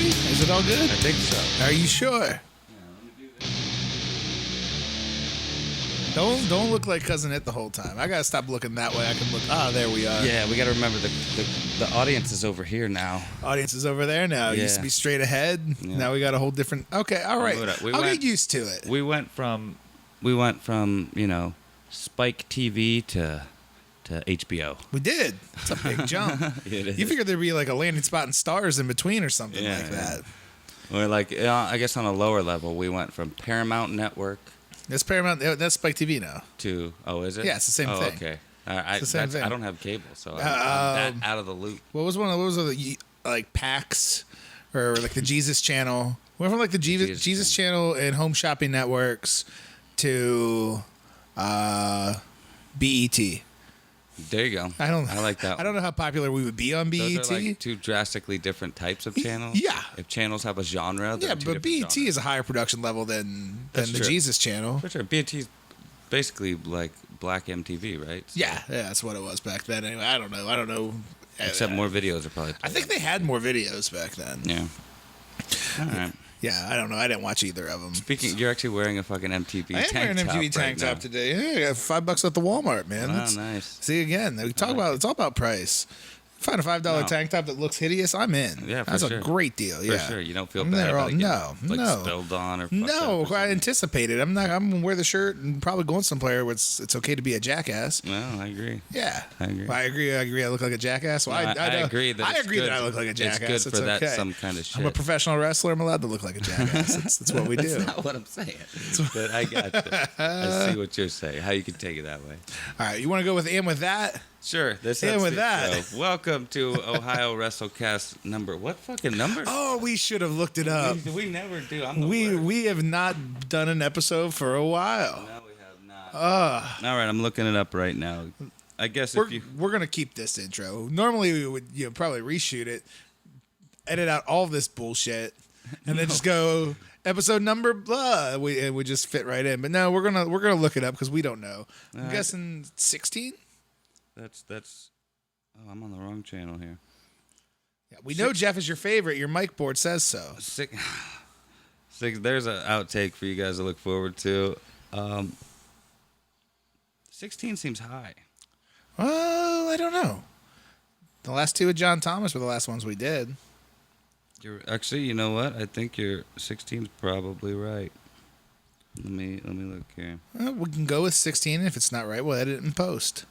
ready? Is it all good? I think so. Are you sure? Yeah, let me do this. Don't look like Cousin It the whole time. I gotta stop looking that way. I can look. Ah, there we are. Yeah, we got to remember the audience is over here now. Audience is over there now. Yeah. Used to be straight ahead. Yeah. Now we got a whole different. Okay, all right. I'll get used to it. We went from Spike TV to HBO. We did. It's a big jump. It is. You figured there'd be like a landing spot and stars in between or something like that. Or like, I guess on a lower level, we went from Paramount Network. That's Paramount. That's Spike TV now. To is it? Yeah, it's the same thing. Okay. It's the same thing. I don't have cable, so I'm that out of the loop. What was the like PAX or like the Jesus Channel? Went from like the Jesus Channel and Home Shopping Networks to BET. There you go. I like that. I don't know how popular we would be on BET. Those are like two drastically different types of channels. Yeah. If channels have a genre, yeah, but BET is a higher production level than the Jesus Channel. For sure. BET is basically like black MTV, right? So. Yeah, that's what it was back then. Anyway, I don't know. Except more videos are probably. I think they had more videos back then. Yeah. All right. Yeah, I don't know. I didn't watch either of them. You're actually wearing a fucking MTV tank top. I am wearing an MTV tank top today. Yeah, I got $5 at the Walmart, man. Wow, nice. See, again, we talk about it's all about price. Find a $5 tank top that looks hideous, I'm in. Yeah, that's a great deal. Yeah, for sure. You don't feel bad about spilled on or no. I anticipated. I'm gonna wear the shirt and probably going somewhere where it's okay to be a jackass. Well, I agree. Yeah, I agree. Well, I agree. I look like a jackass. Well, I agree that that I look like a jackass. It's good for that some kind of shit. I'm a professional wrestler. I'm allowed to look like a jackass. That's what we do. That's not what I'm saying. But I got you. I see what you're saying. How you can take it that way. All right, you want to go with that? Sure. Welcome to Ohio Wrestlecast number. What fucking number? Oh, we should have looked it up. We never do. We have not done an episode for a while. No, we have not. All right, I'm looking it up right now. I guess we're gonna keep this intro. Normally we would probably reshoot it, edit out all this bullshit, and then just go episode number blah. We would just fit right in. But no, we're gonna look it up because we don't know. I'm guessing 16. That's. Oh, I'm on the wrong channel here. Yeah, we know Jeff is your favorite. Your mic board says so. Six. There's an outtake for you guys to look forward to. 16 seems high. Well, I don't know. The last two with John Thomas were the last ones we did. Actually, you know what? I think your 16's probably right. Let me look here. We can go with 16. If it's not right, we'll edit it in post.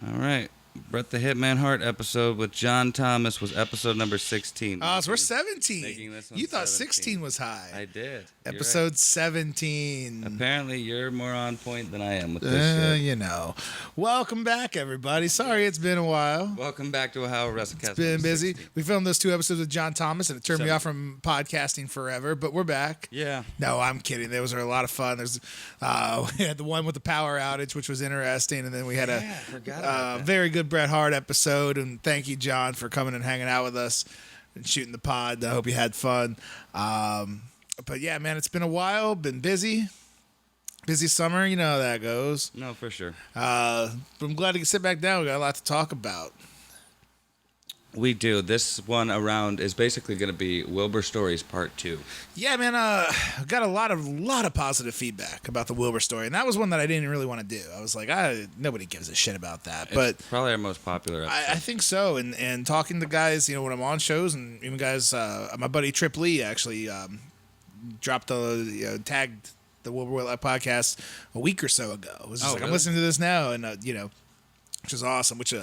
All right. Bret the Hitman Hart episode with John Thomas was episode number 16. Oh, so we're 17. You thought 16 was high. I did. Episode 17. Apparently, you're more on point than I am with this shit. Welcome back, everybody. Sorry it's been a while. Welcome back to Ohio Wrestlecast. It's been busy. 16. We filmed those 2 episodes with John Thomas, and it turned me off from podcasting forever, but we're back. Yeah. No, I'm kidding. Those were a lot of fun. There's we had the one with the power outage, which was interesting, and then we had a very good Bret Hart episode, and thank you, John, for coming and hanging out with us and shooting the pod. I hope you had fun. But yeah, man, it's been a while. Been busy summer. You know how that goes. No, for sure. But I'm glad to sit back down. We got a lot to talk about. We do. This one around is basically going to be Wilbur Stories Part 2. Yeah, man. Got a lot of positive feedback about the Wilbur story, and that was one that I didn't really want to do. I was like, nobody gives a shit about that. But it's probably our most popular episode. I think so. And talking to guys, when I'm on shows, and even guys, my buddy Trip Lee actually dropped tagged the Wilbur Whitlock podcast a week or so ago. It was just really? I'm listening to this now, and which is awesome. Which,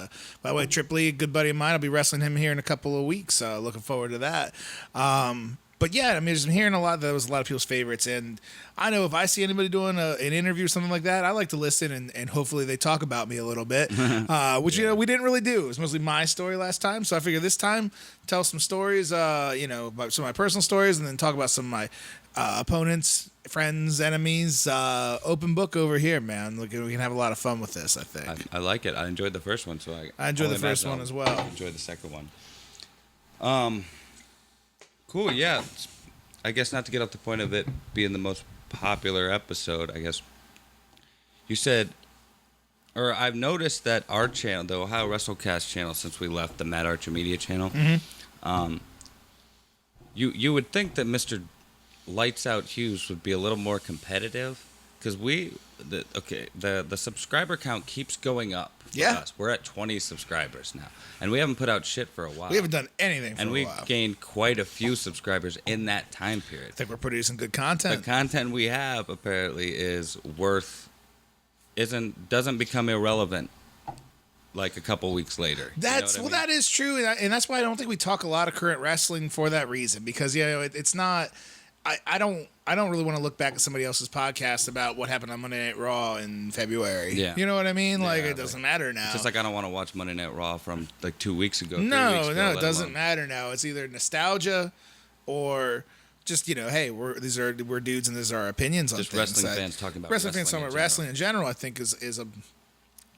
by the way, Trip Lee, a good buddy of mine, I'll be wrestling him here in a couple of weeks. Looking forward to that. But yeah, I mean, I'm hearing a lot. That was a lot of people's favorites, and I know if I see anybody doing an interview or something like that, I like to listen and hopefully they talk about me a little bit, which we didn't really do. It was mostly my story last time, so I figured this time tell some stories, about some of my personal stories, and then talk about some of my opponents, friends, enemies. Open book over here, man. Look, we can have a lot of fun with this. I think I like it. I enjoyed the first one, so I enjoyed the first one as well. I enjoyed the second one. Cool, yeah. I guess not to get off the point of it being the most popular episode, I guess. You said, or I've noticed that our channel, the Ohio Wrestlecast channel, since we left the Matt Archer Media channel, you would think that Mr. Lights Out Hughes would be a little more competitive, because the subscriber count keeps going up for us. We're at 20 subscribers now, and we haven't put out shit for a while. We haven't done anything for a while. And we've gained quite a few subscribers in that time period. I think we're producing good content. The content we have apparently doesn't become irrelevant like a couple weeks later. That is true, and that's why I don't think we talk a lot of current wrestling for that reason, because it's not. I don't really want to look back at somebody else's podcast about what happened on Monday Night Raw in February. Yeah. You know what I mean? Like, it doesn't matter now. It's just like I don't want to watch Monday Night Raw from like 2 weeks ago. No, it doesn't matter now. It's either nostalgia or just, hey, we're dudes and these are our opinions on just things. Wrestling fans talking about wrestling fans talking about wrestling in general, I think is a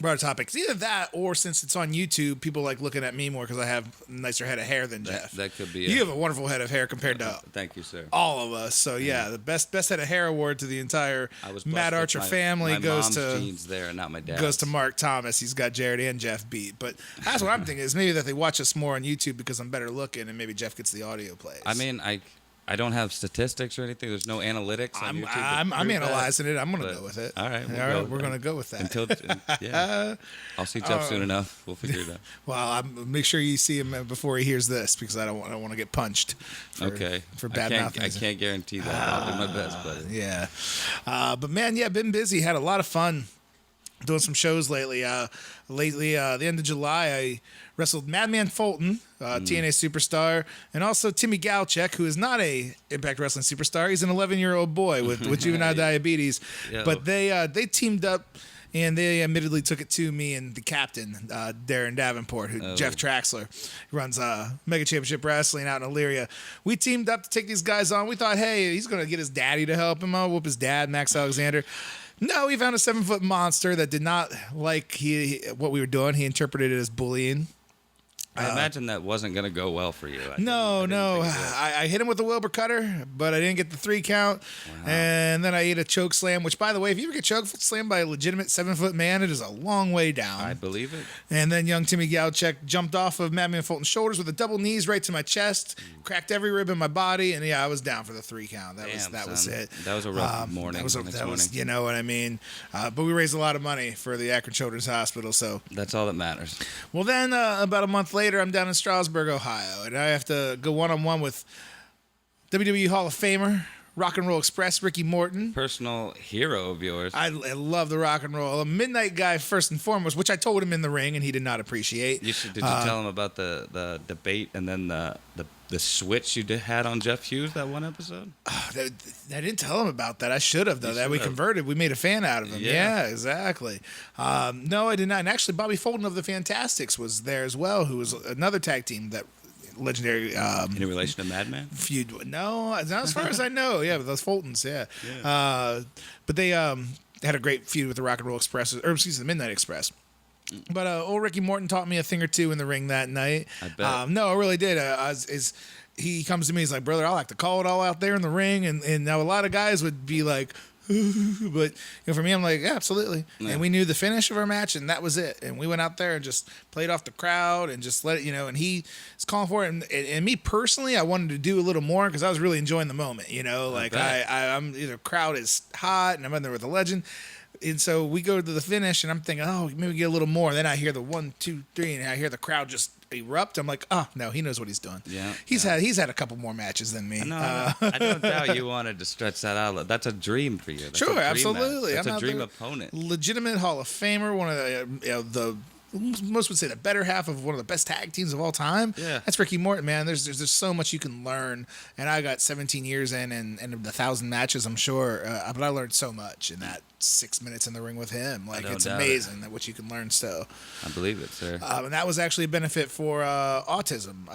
broader topic. It's either that, or since it's on YouTube, people like looking at me more because I have a nicer head of hair than Jeff. That could be. You have a wonderful head of hair compared to thank you, sir. All of us. So the best head of hair award to the entire Matt Archer family goes to genes there, not my dad. Goes to Mark Thomas. He's got Jerrod and Jeff beat. But that's what I'm thinking, is maybe that they watch us more on YouTube because I'm better looking, and maybe Jeff gets the audio plays. I mean, I don't have statistics or anything. There's no analytics on YouTube. I'm analyzing it. I'm going to go with it. All right. We're going to go with that. I'll see Jeff soon enough. We'll figure it out. Well, make sure you see him before he hears this, because I don't want to get punched for bad mouthing. I can't guarantee that. I'll do my best. But yeah. But man, been busy. Had a lot of fun doing some shows lately. The end of July, I wrestled Madman Fulton, TNA superstar, and also Timmy Galchek, who is not a Impact Wrestling superstar. He's an 11-year-old boy with juvenile diabetes. Yo. But they teamed up, and they admittedly took it to me and the captain, Darren Davenport, who Jeff Traxler, runs Mega Championship Wrestling out in Elyria. We teamed up to take these guys on. We thought, hey, he's going to get his daddy to help him. I'll whoop his dad, Max Alexander. No, he found a 7-foot monster that did not like what we were doing. He interpreted it as bullying. I imagine that wasn't going to go well for you. I hit him with the Wilbur cutter, but I didn't get the 3 count. Wow. And then I ate a choke slam, which, by the way, if you ever get choke slammed by a legitimate 7-foot man, it is a long way down. I believe it. And then young Timmy Galchek jumped off of Madman Fulton's shoulders with a double knees right to my chest, cracked every rib in my body, and I was down for the 3 count. That was it. That was a rough morning. That was, you know what I mean? But we raised a lot of money for the Akron Children's Hospital, so that's all that matters. Well, then about a month later, I'm down in Strasburg, Ohio, and I have to go one-on-one with WWE Hall of Famer, Rock and Roll Express, Ricky Morton. Personal hero of yours. I love the rock and roll. A midnight guy, first and foremost, which I told him in the ring, and he did not appreciate. Did you tell him about the debate and then the switch you had on Jeff Hughes that one episode? I didn't tell him about that. I should have, though. That we converted. We made a fan out of him. Yeah, exactly. No, I did not. And actually, Bobby Fulton of the Fantastics was there as well, who was another tag team that legendary. In relation to Madman? Feud. No, not as far as I know. Yeah, but those Fultons, yeah. But they had a great feud with the Rock and Roll Express, or excuse me, the Midnight Express. But old Ricky Morton taught me a thing or two in the ring that night. I bet. No, I really did. He comes to me, he's like, brother, I like to call it all out there in the ring. And now a lot of guys would be like, but for me, I'm like, yeah, absolutely. Yeah. And we knew the finish of our match, and that was it. And we went out there and just played off the crowd and just let it, and he was calling for it. And me personally, I wanted to do a little more because I was really enjoying the moment, like I'm the crowd is hot and I'm in there with a legend. And so we go to the finish, and I'm thinking, oh, maybe get a little more. And then I hear the 1, 2, 3, and I hear the crowd just erupt. I'm like, oh no, he knows what he's doing. Yeah, he's had a couple more matches than me. No, I don't doubt you wanted to stretch that out. That's a dream for you. That's sure, absolutely. That's a dream opponent. Legitimate Hall of Famer, one of the most would say the better half of one of the best tag teams of all time. Yeah, that's Ricky Morton, man. There's so much you can learn, and I got 17 years in and 1,000 matches, I'm sure, but I learned so much in that 6 minutes in the ring with him. Like, it's amazing that what you can learn still. I believe it, sir. And that was actually a benefit for autism,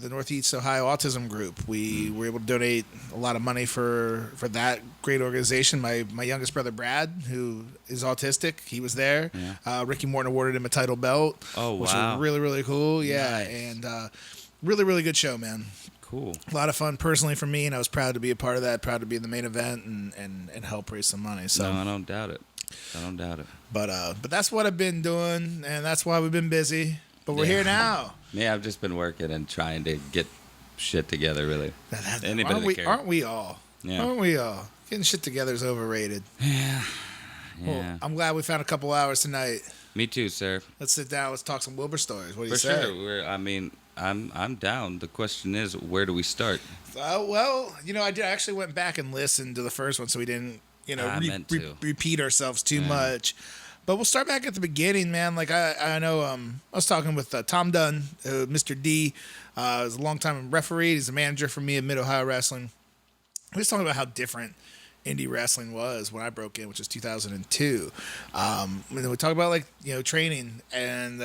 the Northeast Ohio Autism Group. We were able to donate a lot of money for that great organization. My youngest brother Brad, who is autistic, he was there. Yeah. Ricky Morton awarded him a title belt. Oh, wow. Which was really, really cool. Yeah, nice. And really, really good show, man. Cool. A lot of fun personally for me, and I was proud to be a part of that, proud to be in the main event and help raise some money. So no, I don't doubt it. But that's what I've been doing, and that's why we've been busy. But we're here now. Yeah, I've just been working and trying to get shit together, really. Aren't we all? Yeah. Aren't we all? Getting shit together is overrated. Yeah. Well, I'm glad we found a couple hours tonight. Me too, sir. Let's sit down. Let's talk some Wilbur stories. What do you For say? sure. I'm down. The question is, where do we start? Well, I actually went back and listened to the first one, so we didn't, repeat ourselves too much. But we'll start back at the beginning, man. Like I know, I was talking with Tom Dunn, Mr. D. He's a longtime referee. He's a manager for me at Mid Ohio Wrestling. We was talking about how different indie wrestling was when I broke in, which was 2002. And then we talked about training, and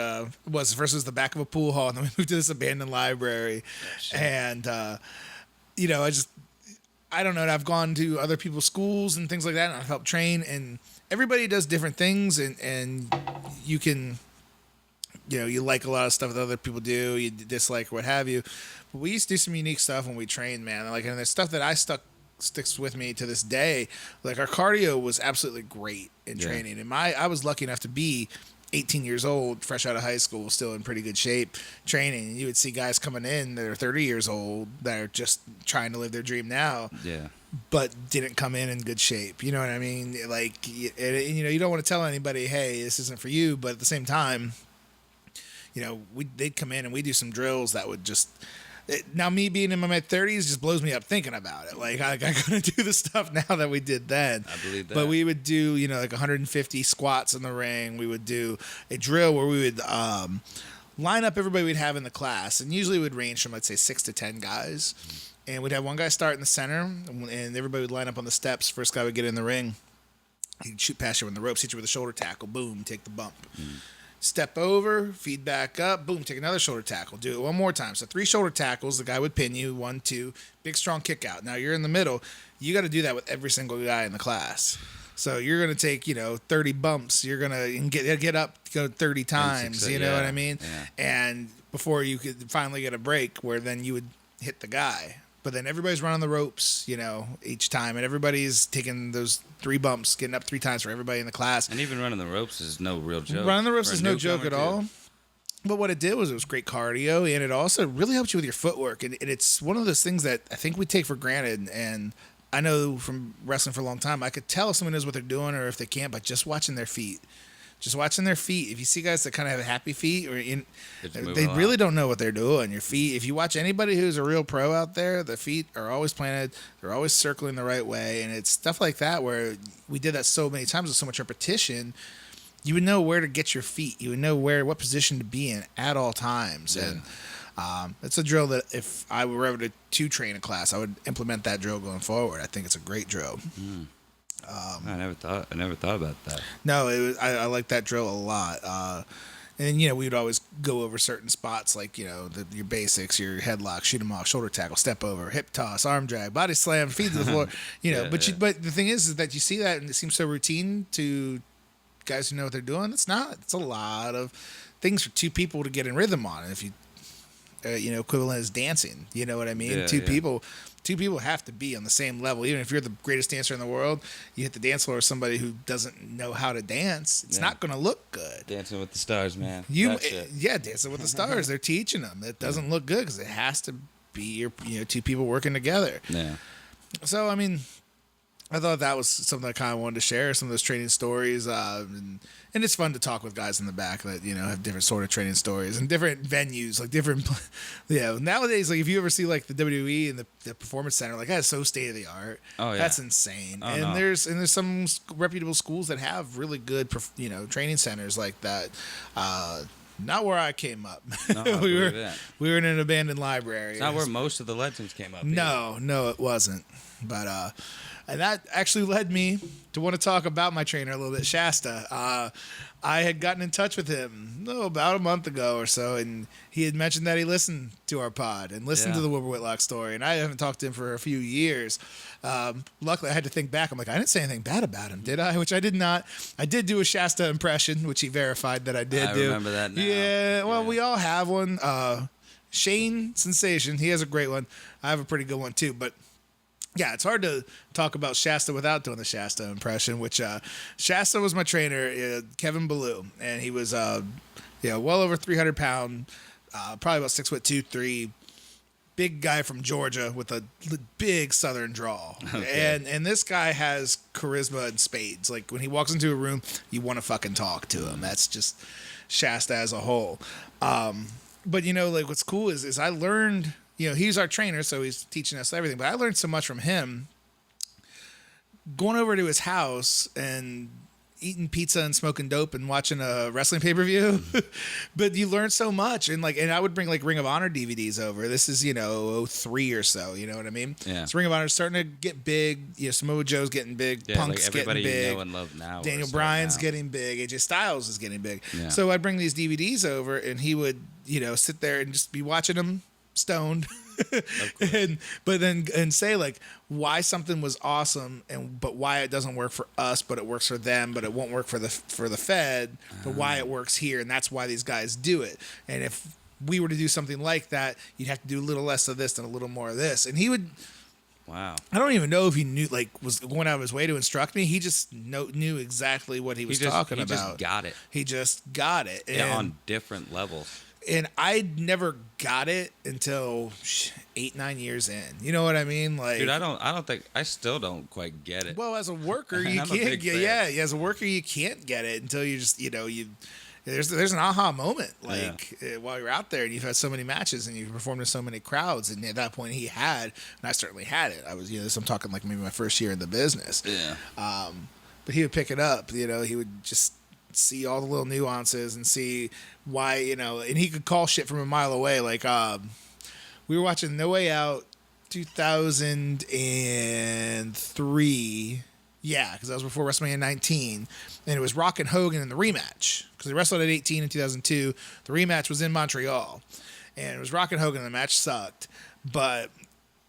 was versus the back of a pool hall, and then we moved to this abandoned library. And I don't know. I've gone to other people's schools and things like that, and I've helped train, and everybody does different things, and you can, you like a lot of stuff that other people do, you dislike or what have you. But we used to do some unique stuff when we trained, man. And there's stuff that sticks with me to this day. Like our cardio was absolutely great in training, and I was lucky enough to be 18 years old, fresh out of high school, still in pretty good shape, training. And you would see guys coming in that are 30 years old that are just trying to live their dream now, but didn't come in good shape. You know what I mean? You don't want to tell anybody, hey, this isn't for you, but at the same time, they'd come in and we do some drills that would just. Now, me being in my mid-30s just blows me up thinking about it. I couldn't do the stuff now that we did then. I believe that. But we would do, 150 squats in the ring. We would do a drill where we would line up everybody we'd have in the class. And usually it would range from, let's say, 6 to 10 guys. And we'd have one guy start in the center, and everybody would line up on the steps. First guy would get in the ring. He'd shoot past you on the ropes, hit you with a shoulder tackle. Boom, take the bump. Step over, feed back up, boom, take another shoulder tackle. Do it one more time. So 3 shoulder tackles, the guy would pin you, 1, 2, big strong kick out. Now you're in the middle. You got to do that with every single guy in the class. So you're going to take, 30 bumps. You're going to get up, go 30 times, you know what I mean? Yeah. And before you could finally get a break where then you would hit the guy. But then everybody's running the ropes, each time. And everybody's taking those 3 bumps, getting up 3 times for everybody in the class. And even running the ropes is no real joke. Running the ropes is no joke at all. But what it did was it was great cardio, and it also really helped you with your footwork. And it's one of those things that I think we take for granted. And I know from wrestling for a long time, I could tell if someone knows what they're doing or if they can't by just watching their feet. Just watching their feet. If you see guys that kind of have happy feet, they really don't know what they're doing. Your feet. If you watch anybody who's a real pro out there, the feet are always planted. They're always circling the right way, and it's stuff like that where we did that so many times with so much repetition. You would know where to get your feet. You would know what position to be in at all times, and it's a drill that if I were ever to train a class, I would implement that drill going forward. I think it's a great drill. I never thought about that. No, I like that drill a lot. And we would always go over certain spots like your basics, your headlock, shoot 'em off, shoulder tackle, step over, hip toss, arm drag, body slam, feet to the floor. But the thing is that you see that and it seems so routine to guys who know what they're doing. It's not. It's a lot of things for 2 people to get in rhythm on. And if you equivalent is dancing. You know what I mean? Two people have to be on the same level. Even if you're the greatest dancer in the world, you hit the dance floor with somebody who doesn't know how to dance. It's not going to look good. Dancing with the Stars, man. Dancing with the Stars. They're teaching them. It doesn't look good because it has to be your 2 people working together. Yeah. So I mean, I thought that was something I kind of wanted to share, some of those training stories. And it's fun to talk with guys in the back that, have different sort of training stories and different venues, like different, nowadays, like if you ever see like the WWE and the Performance Center, like that is so state of the art. Oh, yeah. That's insane. There's some reputable schools that have really good, training centers like that. Not where I came up. No, we were in an abandoned library. It's not where most of the legends came up. No, it wasn't. But, and that actually led me to want to talk about my trainer a little bit, Shasta. I had gotten in touch with him about a month ago or so, and he had mentioned that he listened to our pod and listened to the Wilbur Whitlock story, and I haven't talked to him for a few years. Luckily, I had to think back. I'm like, I didn't say anything bad about him, did I? Which I did not. I did do a Shasta impression, which he verified that I did do. I remember that now. Yeah, well, we all have one. Shane Sensation, he has a great one. I have a pretty good one, too, but yeah, it's hard to talk about Shasta without doing the Shasta impression, which Shasta was my trainer, Kevin Ballou, and he was well over 300 pound, probably about 6'2", 3", big guy from Georgia with a big Southern drawl. Okay. And this guy has charisma in spades. Like, when he walks into a room, you want to fucking talk to him. That's just Shasta as a whole. But, you know, like, what's cool is I learned, you know, he's our trainer, so he's teaching us everything. But I learned so much from him going over to his house and eating pizza and smoking dope and watching a wrestling pay-per-view. But you learn so much. And I would bring like Ring of Honor DVDs over. This is, you know, 03 or so, you know what I mean? Yeah. So Ring of Honor is starting to get big. You know, Samoa Joe's getting big. Yeah, Punk's like everybody getting big. you know and love now. Daniel Bryan's getting big. AJ Styles is getting big. Yeah. So I'd bring these DVDs over and he would, you know, sit there and just be watching them stoned. and say like why something was awesome but why it doesn't work for us, but it works for them, but it won't work for the Fed, but why it works here, and that's why these guys do it. And if we were to do something like that, you'd have to do a little less of this and a little more of this. And he would. Wow. I don't even know if he knew, like, was going out of his way to instruct me. He just knew exactly what he was talking about. He just got it. He just got it. Yeah, on different levels. And I never got it until 8-9 years in. You know what I mean? Like, dude, I still don't quite get it. Well, as a worker, you can't get. Yeah, as a worker, you can't get it until you just, you know, there's an aha moment, like while you're out there and you've had so many matches and you've performed in so many crowds, and at that point he had, and I certainly had it. I was, you know, I'm talking like maybe my first year in the business. Yeah. But he would pick it up. You know, he would just see all the little nuances and see why, you know, and he could call shit from a mile away. Like, we were watching No Way Out 2003. Yeah, because that was before WrestleMania 19. And it was Rock and Hogan in the rematch. Because they wrestled at 18 in 2002. The rematch was in Montreal. And it was Rock and Hogan, and the match sucked. But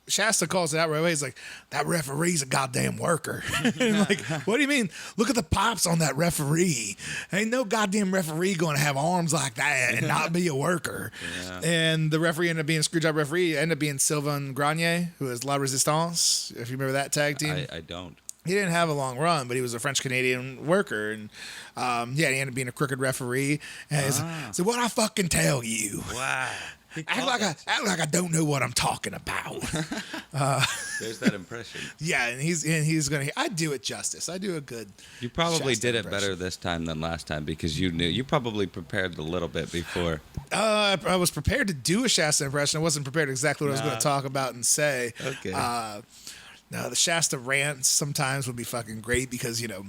Shasta calls it out right away. He's like, that referee's a goddamn worker. And I'm like, what do you mean? Look at the pops on that referee. Ain't no goddamn referee going to have arms like that and not be a worker. Yeah. And the referee ended up being a screwjob referee. Ended up being Sylvain Grenier, who is La Resistance, if you remember that tag team. I don't. He didn't have a long run, but he was a French-Canadian worker. And, he ended up being a crooked referee. And so what I fucking tell you? Wow. Act like I don't know what I'm talking about. There's that impression. Yeah, and he's gonna. I do it justice. I do a good. You probably Shasta did it impression. better this time than last time because you knew. You probably prepared a little bit before. I was prepared to do a Shasta impression. I wasn't prepared exactly what I was going to talk about and say. Okay. Now the Shasta rants sometimes would be fucking great because, you know,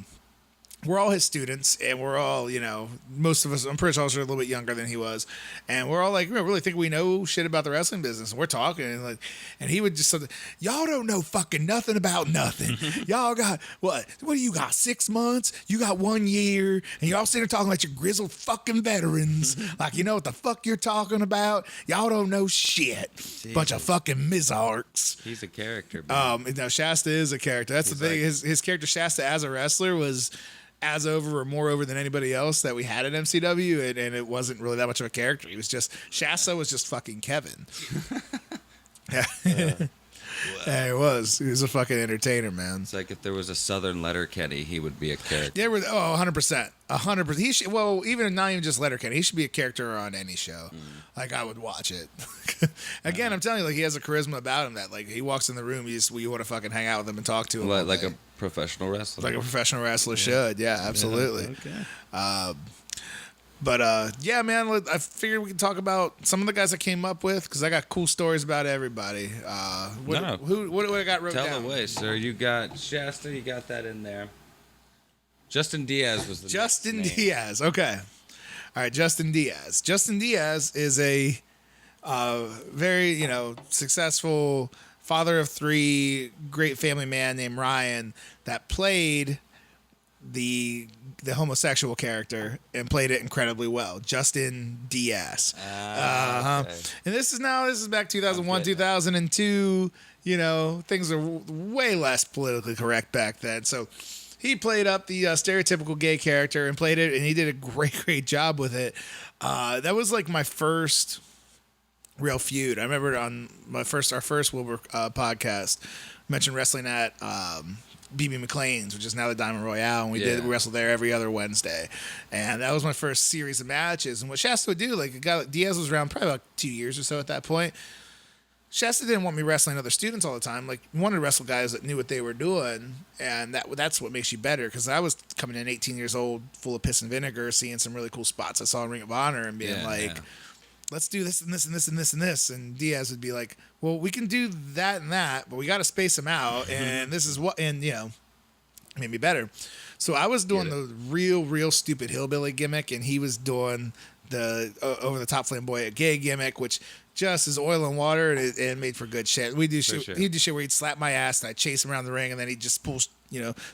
we're all his students, and we're all, you know, most of us, I'm pretty sure, are a little bit younger than he was, and we're all like, we really think we know shit about the wrestling business, and we're talking, and he would just, y'all don't know fucking nothing about nothing. Y'all got, what do you got, 6 months? You got 1 year, and y'all sitting there talking like you're grizzled fucking veterans, like you know what the fuck you're talking about? Y'all don't know shit. Jeez. Bunch of fucking mizarks. He's a character, man. No, Shasta is a character. That's the thing. His character Shasta as a wrestler was as over or more over than anybody else that we had at MCW, and it wasn't really that much of a character. He was just, Shasta was just fucking Kevin. Yeah, he was. He was a fucking entertainer, man. It's like if there was a Southern Letterkenny, he would be a character. Yeah, 100%. 100%. He should, well, even not even just Letterkenny, he should be a character on any show. Like, I would watch it. Again, I'm telling you, like, he has a charisma about him that, like, he walks in the room, you want to fucking hang out with him and talk to him. Like a professional wrestler. Like a professional wrestler should. Yeah, absolutely. Yeah, okay. Yeah, man, I figured we could talk about some of the guys I came up with because I got cool stories about everybody. What I got wrote down? Tell away, sir. You got Shasta, you got that in there. Justin Diaz was the Justin Diaz. Okay. All right, Justin Diaz. Justin Diaz is a very, you know, successful father of 3, great family man named Ryan that played the homosexual character and played it incredibly well. Justin Diaz. Okay. And this is back 2001, 2002. You know, things are way less politically correct back then. So he played up the stereotypical gay character and played it, and he did a great job with it. That was like my first real feud. I remember on our first Wilbur podcast, mentioned wrestling at BB McLean's, which is now the Diamond Royale, and we wrestled there every other Wednesday, and that was my first series of matches. And what Shasta would do, like, Diaz was around probably about 2 years or so at that point. Shasta didn't want me wrestling other students all the time. Like, he wanted to wrestle guys that knew what they were doing, and that's what makes you better. Because I was coming in 18 years old, full of piss and vinegar, seeing some really cool spots I saw in Ring of Honor, and being let's do this and this and this and this and this. And Diaz would be like, well, we can do that and that, but we got to space them out, and this is what, and made me better. So I was doing the real stupid hillbilly gimmick, and he was doing the over the top flamboyant gay gimmick, which just is oil and water, and it made for good shit. We do shit. Sure. He'd do shit where he'd slap my ass and I'd chase him around the ring, and then he'd just pull,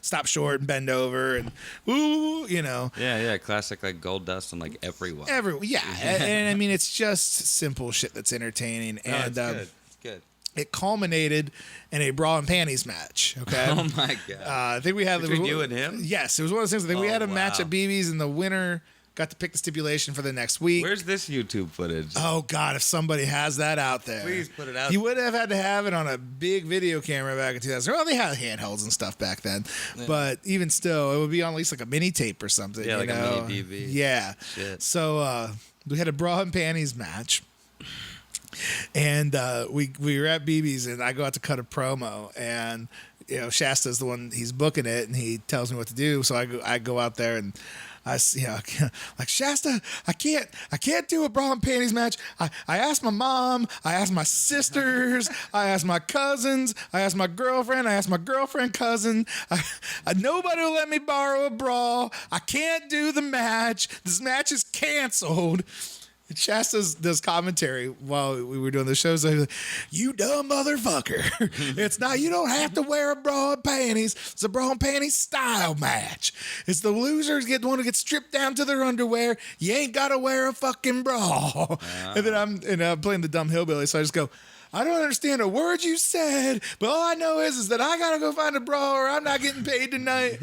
stop short and bend over and Yeah, classic like gold dust on like everyone. And I mean, it's just simple shit that's entertaining, and it's good. It culminated in a bra and panties match. Okay. Oh my god. I think we had between you and him. Yes, it was one of those things. I think we had a match at BB's, and the winner got to pick the stipulation for the next week. Where's this YouTube footage? Oh, God, if somebody has that out there. Please put it out. You would have had to have it on a big video camera back in 2000. Well, they had handhelds and stuff back then. Yeah. But even still, it would be on at least like a mini tape or something. Yeah, like a mini DV. Yeah. Shit. So we had a bra and panties match. And we were at BB's, and I go out to cut a promo, and Shasta's the one, he's booking it, and he tells me what to do. So I go out there, and like, Shasta, I can't do a bra and panties match. I asked my mom, I asked my sisters, I asked my cousins, I asked my girlfriend, I asked my girlfriend cousin. Nobody will let me borrow a bra. I can't do the match. This match is canceled. Shasta does commentary while we were doing the show. So he was like, you dumb motherfucker. It's not, you don't have to wear a bra and panties. It's a bra and panties style match. It's the losers the one who gets stripped down to their underwear. You ain't got to wear a fucking bra. And then I'm playing the dumb hillbilly. So I just go, I don't understand a word you said, but all I know is that I got to go find a bra or I'm not getting paid tonight.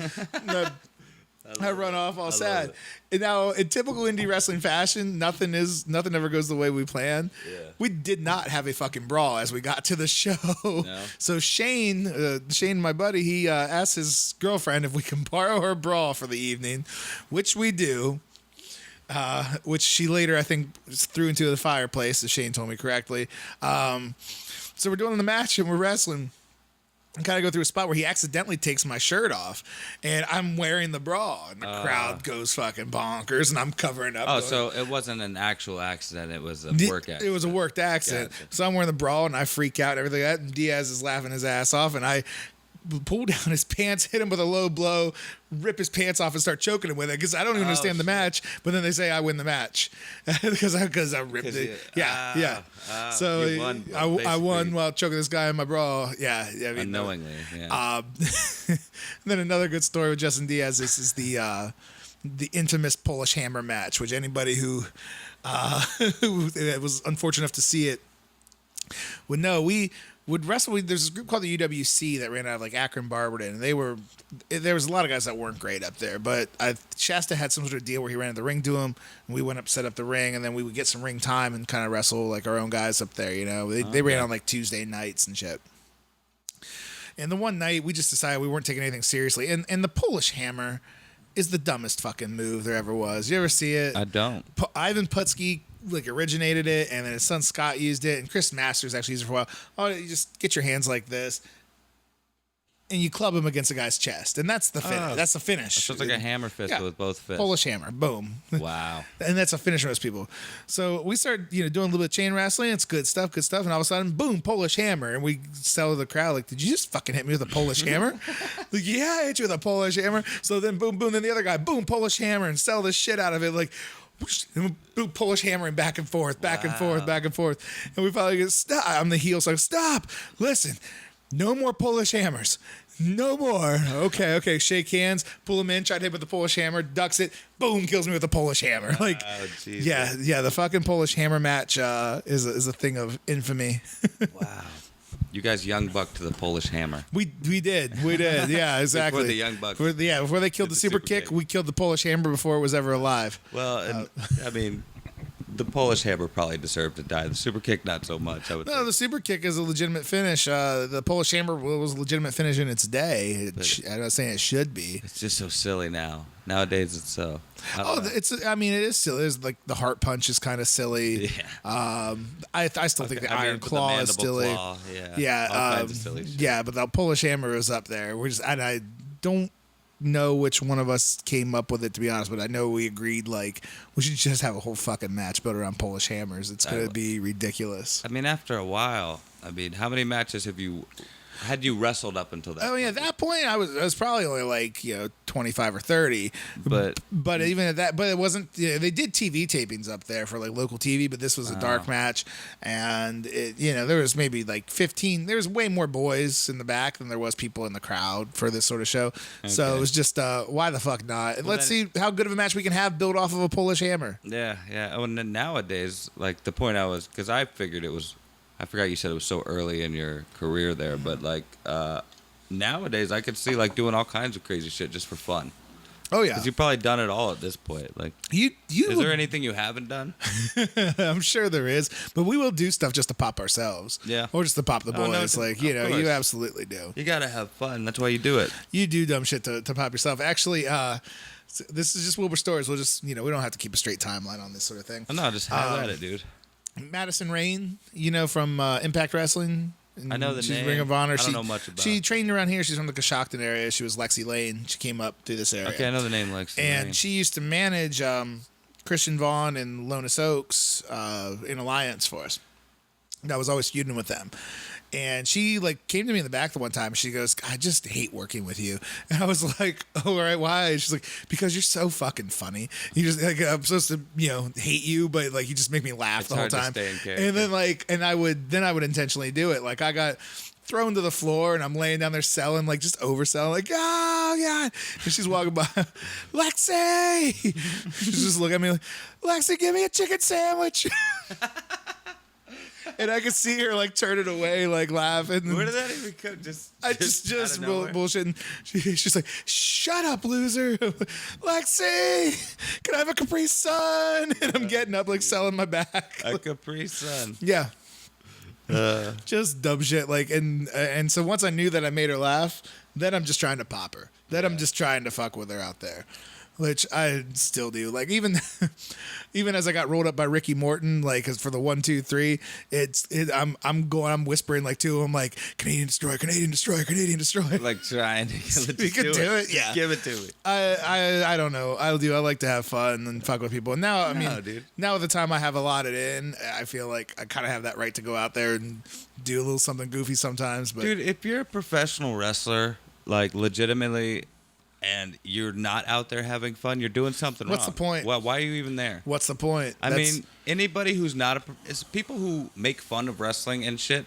I run off all sad. And now, in typical indie wrestling fashion, nothing ever goes the way we plan. Yeah. We did not have a fucking brawl as we got to the show. No. So Shane, my buddy, he asked his girlfriend if we can borrow her bra for the evening, which we do. Which she later, I think, threw into the fireplace, as Shane told me correctly. So we're doing the match and we're wrestling. I kind of go through a spot where he accidentally takes my shirt off, and I'm wearing the bra, and the crowd goes fucking bonkers, and I'm covering up. Oh, so it wasn't an actual accident; it was a work accident. It was a worked accident. Gotcha. So I'm wearing the bra, and I freak out and everything like that, and Diaz is laughing his ass off, and I pull down his pants, hit him with a low blow, rip his pants off, and start choking him with it because I don't even understand the match. But then they say I win the match because I ripped it. Yeah. So I won while choking this guy in my bra. Yeah. I mean, unknowingly. Yeah. Then another good story with Justin Diaz. This is the infamous Polish Hammer match, which anybody who was unfortunate enough to see it would know. We would wrestle. There's this group called the OWC that ran out of like Akron, Barberton, and there was a lot of guys that weren't great up there. But Shasta had some sort of deal where he ran the ring to him, and we went up, set up the ring, and then we would get some ring time and kind of wrestle like our own guys up there. They ran on like Tuesday nights and shit. And the one night we just decided we weren't taking anything seriously, and the Polish Hammer is the dumbest fucking move there ever was. You ever see it? I don't. Ivan Putski originated it, and then his son Scott used it, and Chris Masters actually used it for a while. Oh, you just get your hands like this, and you club him against a guy's chest, and that's the finish. That's the finish. So it's like a hammer fist with both fists. Polish hammer, boom. Wow. And that's a finish for most people. So we started, doing a little bit of chain wrestling. It's good stuff. And all of a sudden, boom, Polish hammer, and we tell the crowd like, "Did you just fucking hit me with a Polish hammer?" Like, yeah, I hit you with a Polish hammer. So then, boom, boom. Then the other guy, boom, Polish hammer, and sell the shit out of it like. Polish hammering back and forth, back and forth. And we finally go, stop. I'm the heel, so stop. Listen, no more Polish hammers. No more. Okay. Shake hands, pull him in, try to hit with the Polish hammer, ducks it, boom, kills me with the Polish hammer. Like, yeah, the fucking Polish hammer match is a thing of infamy. Wow. You guys young buck to the Polish hammer. We did. Yeah, exactly. Before the young buck. Before they killed the super kick, we killed the Polish hammer before it was ever alive. Well, I mean, the Polish Hammer probably deserved to die. The super kick, not so much. I would No, think. the super kick is a legitimate finish. The Polish Hammer was a legitimate finish in its day. I'm not saying it should be. It's just so silly now. Nowadays, it's so. I mean, it is silly. It's like the heart punch is kind of silly. Yeah. I still think the Iron Claw is silly. Claw, yeah. Yeah. All kinds of silly shit. Yeah, but the Polish Hammer is up there. And I don't know which one of us came up with it, to be honest, but I know we agreed like we should just have a whole fucking match built around Polish Hammers. It's gonna be ridiculous. I mean, after a while, how many matches had you wrestled up until that point? At that point I was probably only like 25 or 30, but even at that, but it wasn't. They did TV tapings up there for like local TV, but this was a dark match, and there was maybe like 15. There was way more boys in the back than there was people in the crowd for this sort of show. Okay. So it was just why the fuck not? Well, let's see how good of a match we can have built off of a Polish Hammer. Yeah. Oh, and then nowadays, like the point because I figured it was. I forgot you said it was so early in your career there, but like nowadays I could see like doing all kinds of crazy shit just for fun. Oh yeah, because you've probably done it all at this point. Like, is there anything you haven't done? I'm sure there is, but we will do stuff just to pop ourselves. Yeah, or just to pop the boys. No, you absolutely do. You gotta have fun. That's why you do it. You do dumb shit to pop yourself. Actually, this is just Wilbur stories. We'll just we don't have to keep a straight timeline on this sort of thing. Oh, no, just have at it, dude. Madison Rain, from Impact Wrestling. I know the she's name. Ring of Honor. I don't know much about. She trained around here. She's from the Coshocton area. She was Lexi Lane. She came up through this area. Okay, I know the name Lexi and Lane. She used to manage Christian Vaughn and Lonis Oaks in Alliance for us. I was always feuding with them. And she came to me in the back the one time and she goes, I just hate working with you. And I was like, oh, all right, why? And she's like, because you're so fucking funny. You just I'm supposed to, hate you, but you just make me laugh the whole time. To stay in character. And then I would intentionally do it. I got thrown to the floor and I'm laying down there selling, just overselling, oh God. And she's walking by, Lexi. She's just looking at me like, Lexi, give me a chicken sandwich. And I could see her turn it away, laughing. Where did that even come? Just bullshitting. She's like, "Shut up, loser, Lexi. Can I have a Capri Sun?" And I'm getting up, selling my back. A Capri Sun. Yeah. Just dumb shit. And so once I knew that I made her laugh, then I'm just trying to pop her. Then I'm just trying to fuck with her out there. Which I still do. Even as I got rolled up by Ricky Morton, cause for the 1, 2, 3, I'm whispering to him Canadian Destroy, Canadian Destroy, Canadian Destroy. Trying to you could do it, yeah. Give it to me. I don't know. I like to have fun and fuck with people. And now dude. Now with the time I have allotted in, I feel like I kind of have that right to go out there and do a little something goofy sometimes. But dude, if you're a professional wrestler, legitimately, and you're not out there having fun, you're doing something wrong. What's the point? Why are you even there? What's the point? I mean, anybody who's not it's people who make fun of wrestling and shit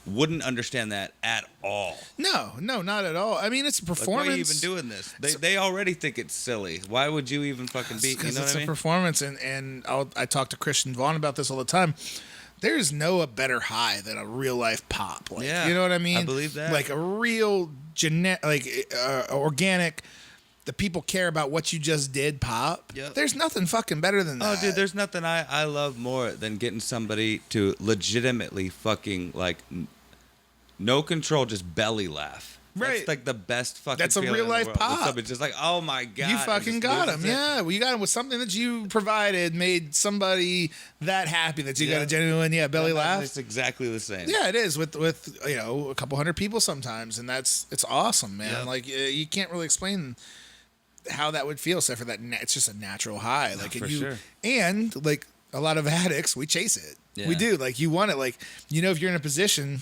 wouldn't understand that at all. No, not at all. I mean, it's a performance. Why are you even doing this? They already think it's silly. Why would you even fucking be? You know what I mean? It's a performance, and I talk to Christian Vaughn about this all the time. There's no better high than a real life pop. Yeah, you know what I mean? I believe that. A real organic, the people care about what you just did pop. Yep. There's nothing fucking better than that. Oh, dude, there's nothing I love more than getting somebody to legitimately fucking no control, just belly laugh. Right. That's the best fucking That's a feeling real in the life world. pop. When somebody's just oh my God. You fucking got him. Yeah. Well, you got him with something that you provided, made somebody that happy that you got a genuine, belly laugh. It's exactly the same. Yeah, it is with a couple hundred people sometimes. And it's awesome, man. Yeah. You can't really explain how that would feel, except for that. It's just a natural high. For sure. And a lot of addicts, we chase it. Yeah. We do. You want it. If you're in a position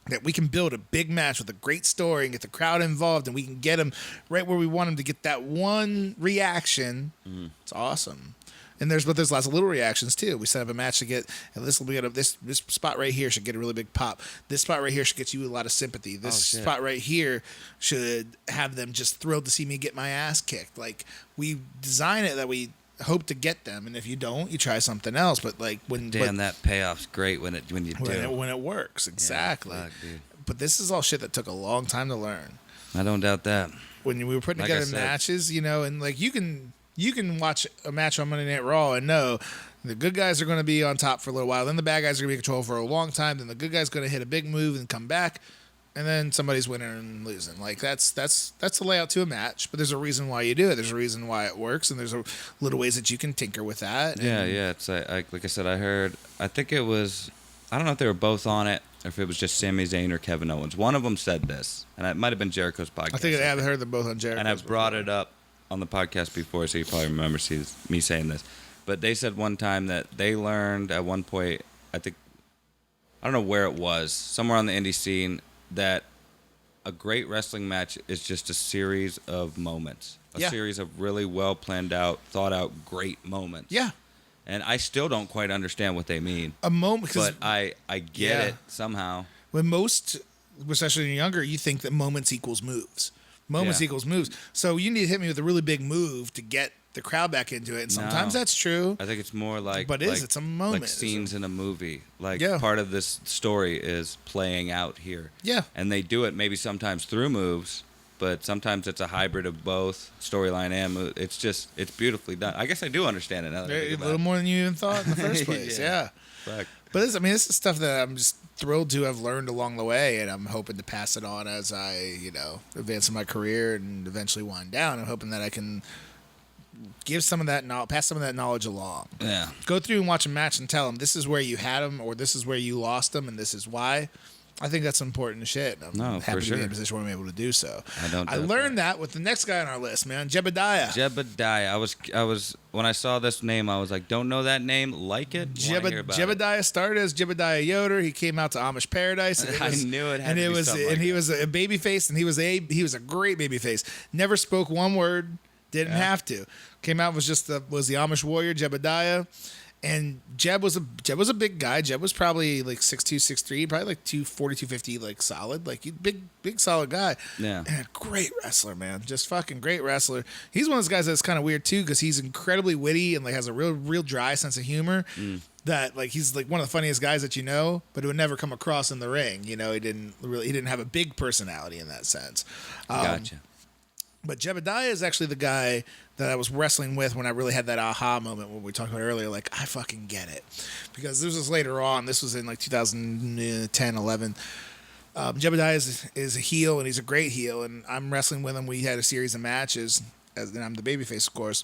that we can build a big match with a great story and get the crowd involved and we can get them right where we want them to get that one reaction. Mm-hmm. It's awesome. And there's lots of little reactions too. We set up a match to get, this spot right here should get a really big pop. This spot right here should get you a lot of sympathy. This spot right here should have them just thrilled to see me get my ass kicked. We design it that we hope to get them, and if you don't, you try something else. But that payoff's great when you do when it works. Exactly. Yeah, fuck, dude. But this is all shit that took a long time to learn. I don't doubt that. When we were putting together matches, and you can watch a match on Monday Night Raw and know The good guys are going to be on top for a little while. Then the bad guys are going to be in control for a long time. Then the good guy's going to hit a big move and come back. And then somebody's winning and losing. Like that's the layout to a match. But there's a reason why you do it. There's a reason why it works, and there's little ways that you can tinker with that. Yeah. It's like I said, I think it was, I don't know if they were both on it or if it was just Sami Zayn or Kevin Owens. One of them said this, and it might have been Jericho's podcast. I think I have heard them both on Jericho's. And I've brought it up on the podcast before, so you probably remember me saying this. But they said one time that they learned at one point, I don't know where it was, somewhere on the indie scene, that a great wrestling match is just a series of moments. A series of really well planned out, thought out great moments. Yeah. And I still don't quite understand what they mean. A moment, but I get it somehow. When most, especially when you're younger, you think that moments equals moves. Moments equals moves. So you need to hit me with a really big move to get the crowd back into it. And sometimes that's true. I think it's more like, but it's a moment. Like scenes in a movie. Like part of this story is playing out here. Yeah. And they do it maybe sometimes through moves, but sometimes it's a hybrid of both storyline and move. It's beautifully done. I guess I do understand it now that I think a little more than you even thought in the first place. yeah. Fuck. But this is stuff that I'm just thrilled to have learned along the way, and I'm hoping to pass it on as I, advance in my career and eventually wind down. I'm hoping that I can give some of that pass some of that knowledge along. Yeah. Go through and watch a match and tell them this is where you had them or this is where you lost them and this is why. I think that's important shit. I'm happy to be in a position where I'm able to do so. I learned that with the next guy on our list, man, Jebediah. I was when I saw this name, I was like, don't know that name, like it. Jebediah started as Jebediah Yoder. He came out to Amish Paradise. I knew it. He was a baby face, and he was a great baby face. Never spoke one word. Didn't have to. Came out was the Amish warrior Jebediah. And Jeb was a big guy. Jeb was probably like 6'2", 6'3", probably like 240, 250, like solid, like big solid guy. Yeah. And a great wrestler, man. Just fucking great wrestler. He's one of those guys that's kind of weird too, because he's incredibly witty and like has a real dry sense of humor. That like he's like one of the funniest guys that but it would never come across in the ring. He didn't have a big personality in that sense. Gotcha. But Jebediah is actually the guy that I was wrestling with when I really had that aha moment when we talked about earlier. Like, I fucking get it. Because this was later on. This was in like 2010, 11. Jebediah is a heel, and he's a great heel. And I'm wrestling with him. We had a series of matches, and I'm the babyface, of course.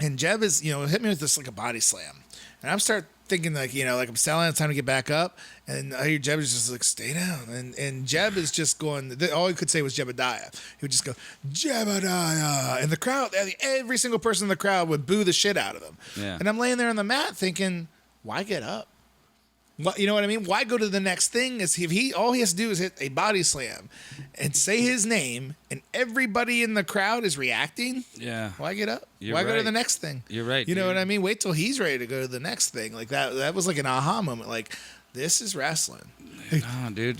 And Jeb is, hit me with this like a body slam. And I'm start thinking like, like I'm selling, it's time to get back up. And I hear Jeb is just like, stay down. And Jeb is just going, all he could say was Jebediah. He would just go, Jebediah. And the crowd, every single person in the crowd would boo the shit out of him. Yeah. And I'm laying there on the mat thinking, why get up? What, you know what I mean? Why go to the next thing? Is all he has to do is hit a body slam and say his name, and everybody in the crowd is reacting. Yeah. Why get up? You're Why right. go to the next thing? You're right. You know what I mean? Wait till he's ready to go to the next thing. Like that was like an aha moment. Like, this is wrestling. No, dude,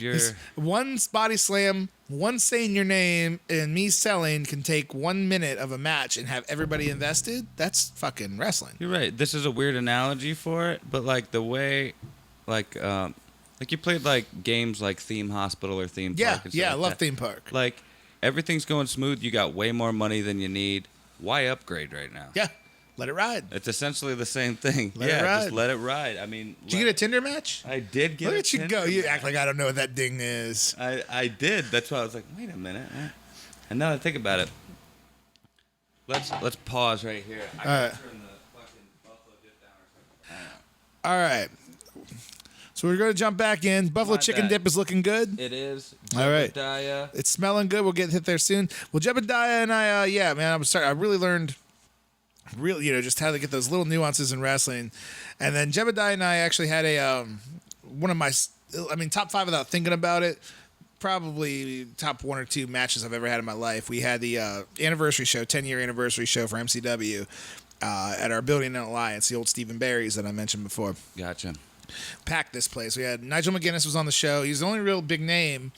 one body slam, one saying your name, and me selling can take 1 minute of a match and have everybody invested. That's fucking wrestling. You're right. This is a weird analogy for it, but like the way, like you played like games like Theme Hospital or Theme Park. Yeah, I love Theme Park. Like everything's going smooth. You got way more money than you need. Why upgrade right now? Yeah, let it ride. It's essentially the same thing. Let it ride. Just let it ride. I mean, did you get a Tinder match? I did get. Look a at you Tinder go. You match. act like I don't know what that ding is. I did. That's why I was like, wait a minute. And now that I think about it, let's pause right here. I gotta turn the fucking Buffalo dip down or something. All right. So we're going to jump back in. Buffalo chicken dip is looking good. It is. All right. Jebediah. It's smelling good. We'll get hit there soon. Well, Jebediah and I, I really learned, just how to get those little nuances in wrestling. And then Jebediah and I actually had one of my, top 5 without thinking about it. Probably top 1 or 2 matches I've ever had in my life. We had the anniversary show, 10-year anniversary show for MCW at our building in Alliance, the old Stephen Barry's that I mentioned before. Gotcha. Packed this place. We had Nigel McGuinness was on the show. He's the only real big name,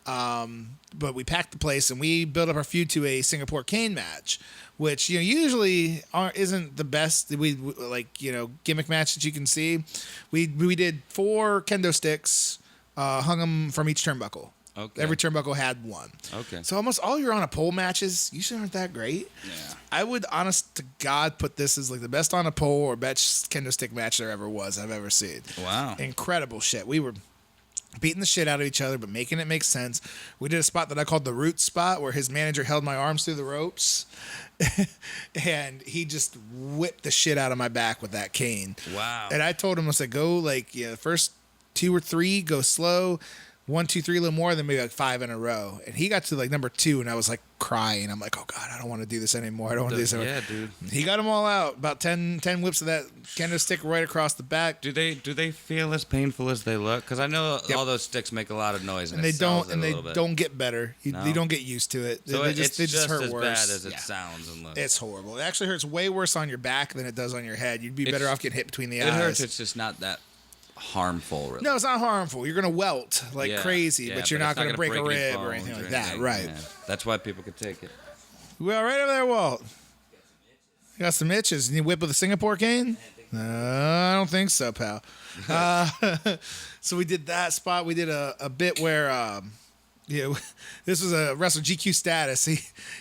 but we packed the place and we built up our feud to a Singapore cane match, which usually isn't the best. Gimmick match that you can see. We did 4 kendo sticks, hung them from each turnbuckle, Okay. Every turnbuckle had one. Okay. So almost all your on a pole matches usually aren't that great. Yeah. I would, honest to God, put this as like the best on a pole or best kendo stick match there ever was I've ever seen. Wow. Incredible shit. We were beating the shit out of each other, but making it make sense. We did a spot that I called the root spot, where his manager held my arms through the ropes, and he just whipped the shit out of my back with that cane. Wow. And I told him, I said, go like, the first 2 or 3, go slow. 1, 2, 3, a little more, then maybe like 5 in a row. And he got to like number 2, and I was like crying. I'm like, oh God, I don't want to do this anymore. I don't want to do this anymore. Yeah, dude. He got them all out. About 10 whips of that kendo stick right across the back. Do they feel as painful as they look? Because I know all those sticks make a lot of noise, and they don't don't get better. You don't get used to it. So they just hurt as worse. bad as it sounds and looks. It's horrible. It actually hurts way worse on your back than it does on your head. You'd be better off getting hit between the eyes. It hurts. It's just not that harmful, really. No, it's not harmful. You're gonna welt like crazy, but you're not gonna break a rib or anything like that. Right. Yeah. That's why people could take it. Well, right over there, Walt. You got some itches. You whip with a Singapore cane? No, I don't think so, pal. So we did that spot. We did a bit where, this was a wrestler GQ status.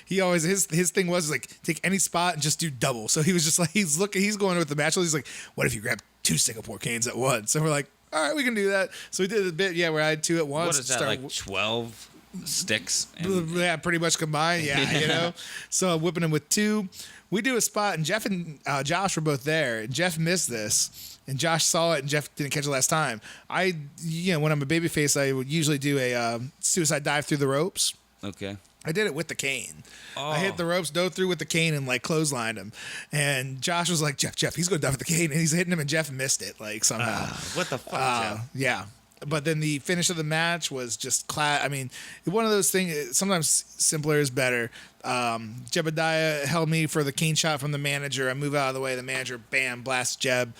He always his thing was like take any spot and just do double. So he was just like he's going with the match. He's like, what if you grab 2 Singapore canes at once? So we're like, all right, we can do that. So we did a bit, where I had 2 at once. What is that, like 12 sticks? Yeah, pretty much combined. Yeah, So whipping him with 2. We do a spot, and Jeff and Josh were both there. And Jeff missed this, and Josh saw it, and Jeff didn't catch it last time. When I'm a babyface, I would usually do a suicide dive through the ropes. Okay. I did it with the cane. Oh. I hit the ropes, dove through with the cane, and like clotheslined him. And Josh was like, Jeff, he's going to dive with the cane. And he's hitting him, and Jeff missed it, like somehow. What the fuck, Jeff? Yeah. But then the finish of the match was just I mean, one of those things, sometimes simpler is better. Jebediah held me for the cane shot from the manager. I move out of the way. The manager, bam, blasts Jeb.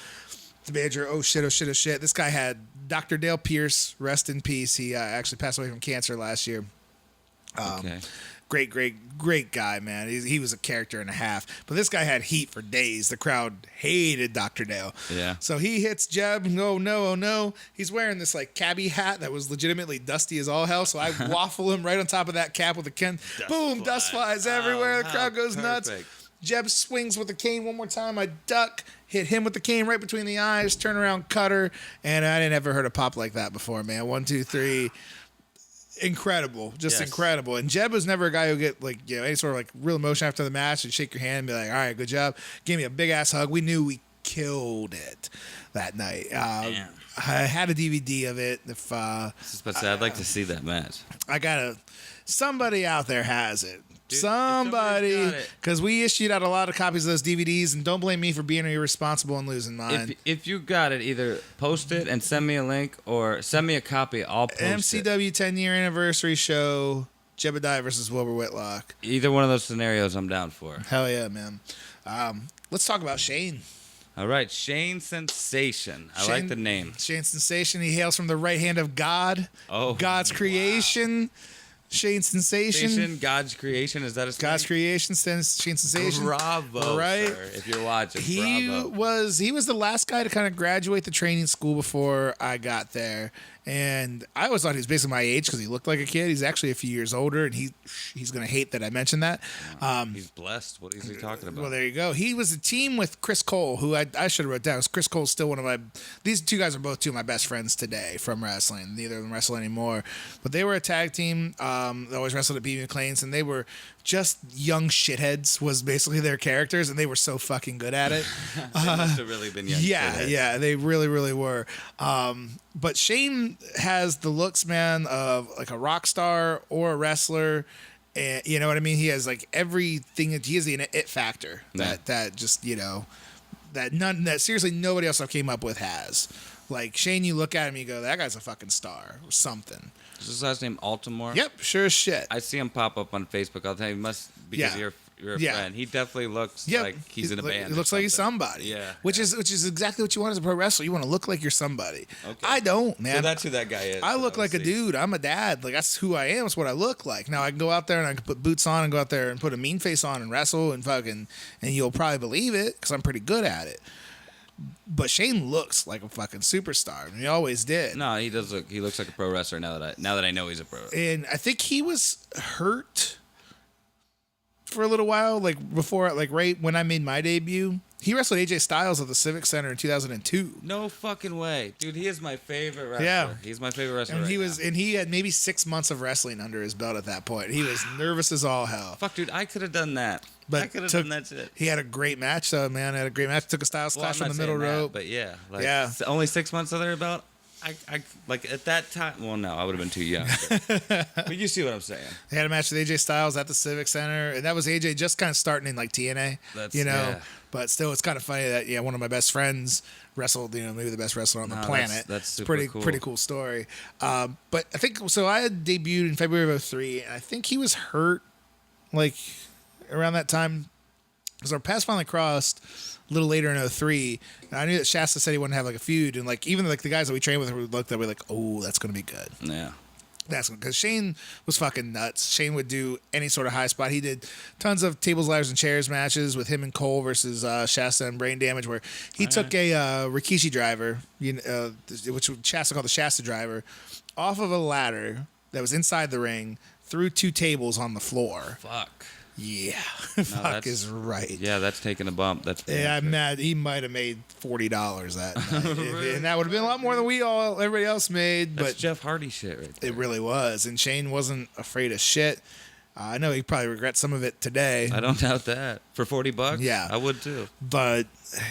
The manager, oh shit. This guy had Dr. Dale Pierce, rest in peace. He actually passed away from cancer last year. Okay. Great guy, man. He was a character and a half. But this guy had heat for days. The crowd hated Dr. Dale. Yeah. So he hits Jeb. Oh no. He's wearing this like cabbie hat that was legitimately dusty as all hell. So I waffle him right on top of that cap with a cane. Boom, dust flies everywhere. The crowd goes nuts. Jeb swings with the cane one more time. I duck, hit him with the cane right between the eyes, turn around, cutter. And I didn't ever heard a pop like that before, man. 1, 2, 3. Incredible, incredible. And Jeb was never a guy who get like any sort of like real emotion after the match and shake your hand and be like, all right, good job. Gave me a big ass hug. We knew we killed it that night. I had a DVD of it. I'd like to see that match. Somebody out there has it. Somebody, because we issued out a lot of copies of those DVDs, and don't blame me for being irresponsible and losing mine. If you got it, either post it and send me a link, or send me a copy. I'll post MCW it. 10-year anniversary show, Jebediah versus Wilbur Whitlock. Either one of those scenarios, I'm down for. Hell yeah, man. Let's talk about Shane. All right, Shane Sensation. I like the name. Shane Sensation. He hails from the right hand of God. Oh, God's creation. Wow. Shane Sensation. God's creation. Is that his name? God's creation. Shane Sensation. Bravo, right? Sir, if you're watching, he was the last guy to kind of graduate the training school before I got there. And I always thought he was basically my age because he looked like a kid. He's actually a few years older, and he's going to hate that I mentioned that. He's blessed. What is he talking about? Well, there you go. He was a team with Chris Cole, who I should have wrote down. Chris Cole's still one of my... These two guys are both 2 of my best friends today from wrestling. Neither of them wrestle anymore. But they were a tag team. They always wrestled at B.B. McLean's, and they were just young shitheads was basically their characters, and they were so fucking good at it. They must have really been young shitheads. Yeah, they really, really were. But Shane has the looks, man, of like a rock star or a wrestler. And you know what I mean? He has like everything. He has the it factor that just, that seriously nobody else I've came up with has. Like Shane, you look at him, you go, that guy's a fucking star or something. Is his last name Altamore? Yep, sure as shit. I see him pop up on Facebook. I'll tell you, because you're a friend. He definitely looks like he's in a band. He looks like he's somebody. Yeah. Which is exactly what you want as a pro wrestler. You want to look like you're somebody. Okay. I don't, man. So that's who that guy is. I look like a dude. I'm a dad. Like that's who I am. That's what I look like. Now I can go out there and I can put boots on and go out there and put a mean face on and wrestle and fucking, and you'll probably believe it because I'm pretty good at it. But Shane looks like a fucking superstar. And he always did. No, he does look. He looks like a pro wrestler now that I know he's a pro wrestler. And I think he was hurt for a little while, like before, like right when I made my debut. He wrestled AJ Styles at the Civic Center in 2002. No fucking way, dude. He is my favorite wrestler. Yeah, he's my favorite wrestler. And right now. he had maybe 6 months of wrestling under his belt at that point. He was nervous as all hell. Fuck, dude, I could have done that. But I could have done that shit. He had a great match, though, man. Had a great match. Took a Styles clash from the middle rope. But yeah, only 6 months under their belt. I like at that time. Well, no, I would have been too young. But you see what I'm saying. They had a match with AJ Styles at the Civic Center, and that was AJ just kind of starting in like TNA. Yeah. But still, it's kind of funny that one of my best friends wrestled, maybe the best wrestler on the planet. That's super cool. Pretty cool story. But I think so. I had debuted in February of 2003, and I think he was hurt like around that time. Because our paths finally crossed a little later in 2003, and I knew that Shasta said he wanted to have like a feud, and like even like the guys that we trained with looked at me like, oh, that's gonna be good. Yeah. That's because Shane was fucking nuts. Shane would do any sort of high spot. He did tons of tables, ladders, and chairs matches with him and Cole versus Shasta and Brain Damage, where he took a Rikishi driver, which Shasta called the Shasta driver, off of a ladder that was inside the ring through 2 tables on the floor. Fuck. Yeah, fuck is right. Yeah, that's taking a bump. That's I'm mad. He might have made $40 that night, really? And that would have been a lot more than everybody else made. That's but Jeff Hardy shit, right there. It really was, and Shane wasn't afraid of shit. I know he probably regrets some of it today. I don't doubt that. For $40, yeah, I would too. But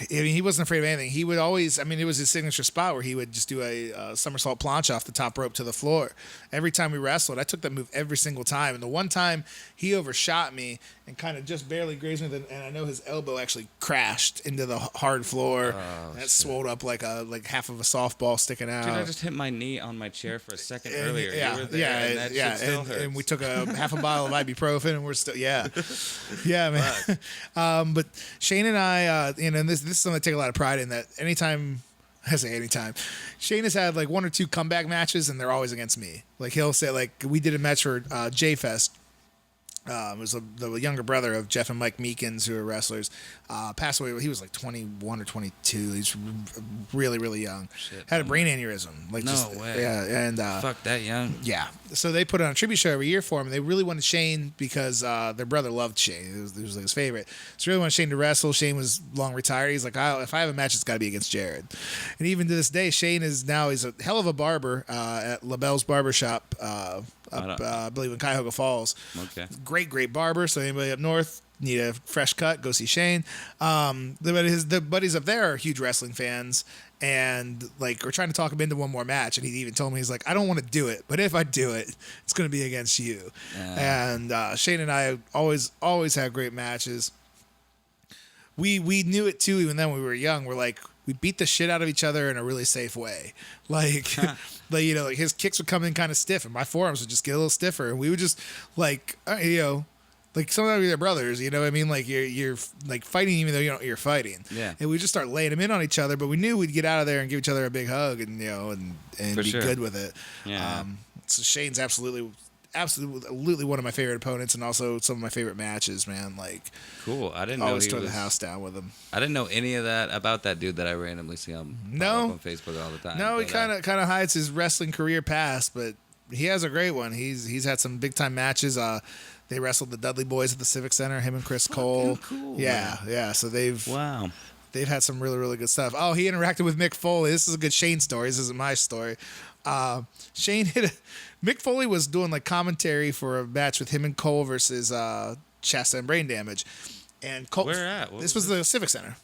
I mean, he wasn't afraid of anything. He would always, I mean, it was his signature spot where he would just do a somersault planche off the top rope to the floor. Every time we wrestled, I took that move every single time. And the one time he overshot me and kind of just barely grazed me, and I know his elbow actually crashed into the hard floor. And that swelled up like half of a softball sticking out. Dude, I just hit my knee on my chair for a second earlier. You were there, and that shit still hurts. And we took a half a bottle of ibuprofen, and we're still, yeah, man. But Shane and I, and this is something I take a lot of pride in, that anytime Shane has had like 1 or 2 comeback matches, and they're always against me. Like he'll say, like we did a match for J-Fest. It was the younger brother of Jeff and Mike Meekins, who are wrestlers. Passed away. He was like 21 or 22. He's really, really young. Shit, had a brain aneurysm. Like no way. Yeah, and fuck that young. Yeah. So they put on a tribute show every year for him, and they really wanted Shane because their brother loved Shane. It was like his favorite. So they really wanted Shane to wrestle. Shane was long retired. He's like, if I have a match, it's got to be against Jerrod. And even to this day, Shane he's a hell of a barber at LaBelle's Barbershop. I believe in Cuyahoga Falls. Okay. Great barber. So anybody up north need a fresh cut, go see Shane. The buddies up there are huge wrestling fans, and like we're trying to talk him into one more match. And he even told me, he's like, I don't want to do it, but if I do it, it's going to be against you. And Shane and I always have great matches. We knew it too, even then when we were young. We're like, we beat the shit out of each other in a really safe way. Like, like his kicks would come in kind of stiff, and my forearms would just get a little stiffer, and we would just like, like sometimes they're brothers, you know what I mean? Like you're like fighting even though you're fighting. Yeah. And we just start laying them in on each other, but we knew we'd get out of there and give each other a big hug, and and be good with it. Yeah. So Shane's absolutely one of my favorite opponents, and also some of my favorite matches, man. Like, cool. I didn't know always he tore was the house down with him. I didn't know any of that about that dude that I randomly see on Facebook all the time. No, he kind of hides his wrestling career past, but he has a great one. He's had some big time matches. They wrestled the Dudley Boys at the Civic Center. Him and Chris Cole. Cool. Yeah, man. Yeah. So they've had some really, really good stuff. Oh, he interacted with Mick Foley. This is a good Shane story. This isn't my story. Shane Mick Foley was doing like commentary for a match with him and Cole versus Shasta and Brain Damage. And Cole, where at? This was the Civic Center.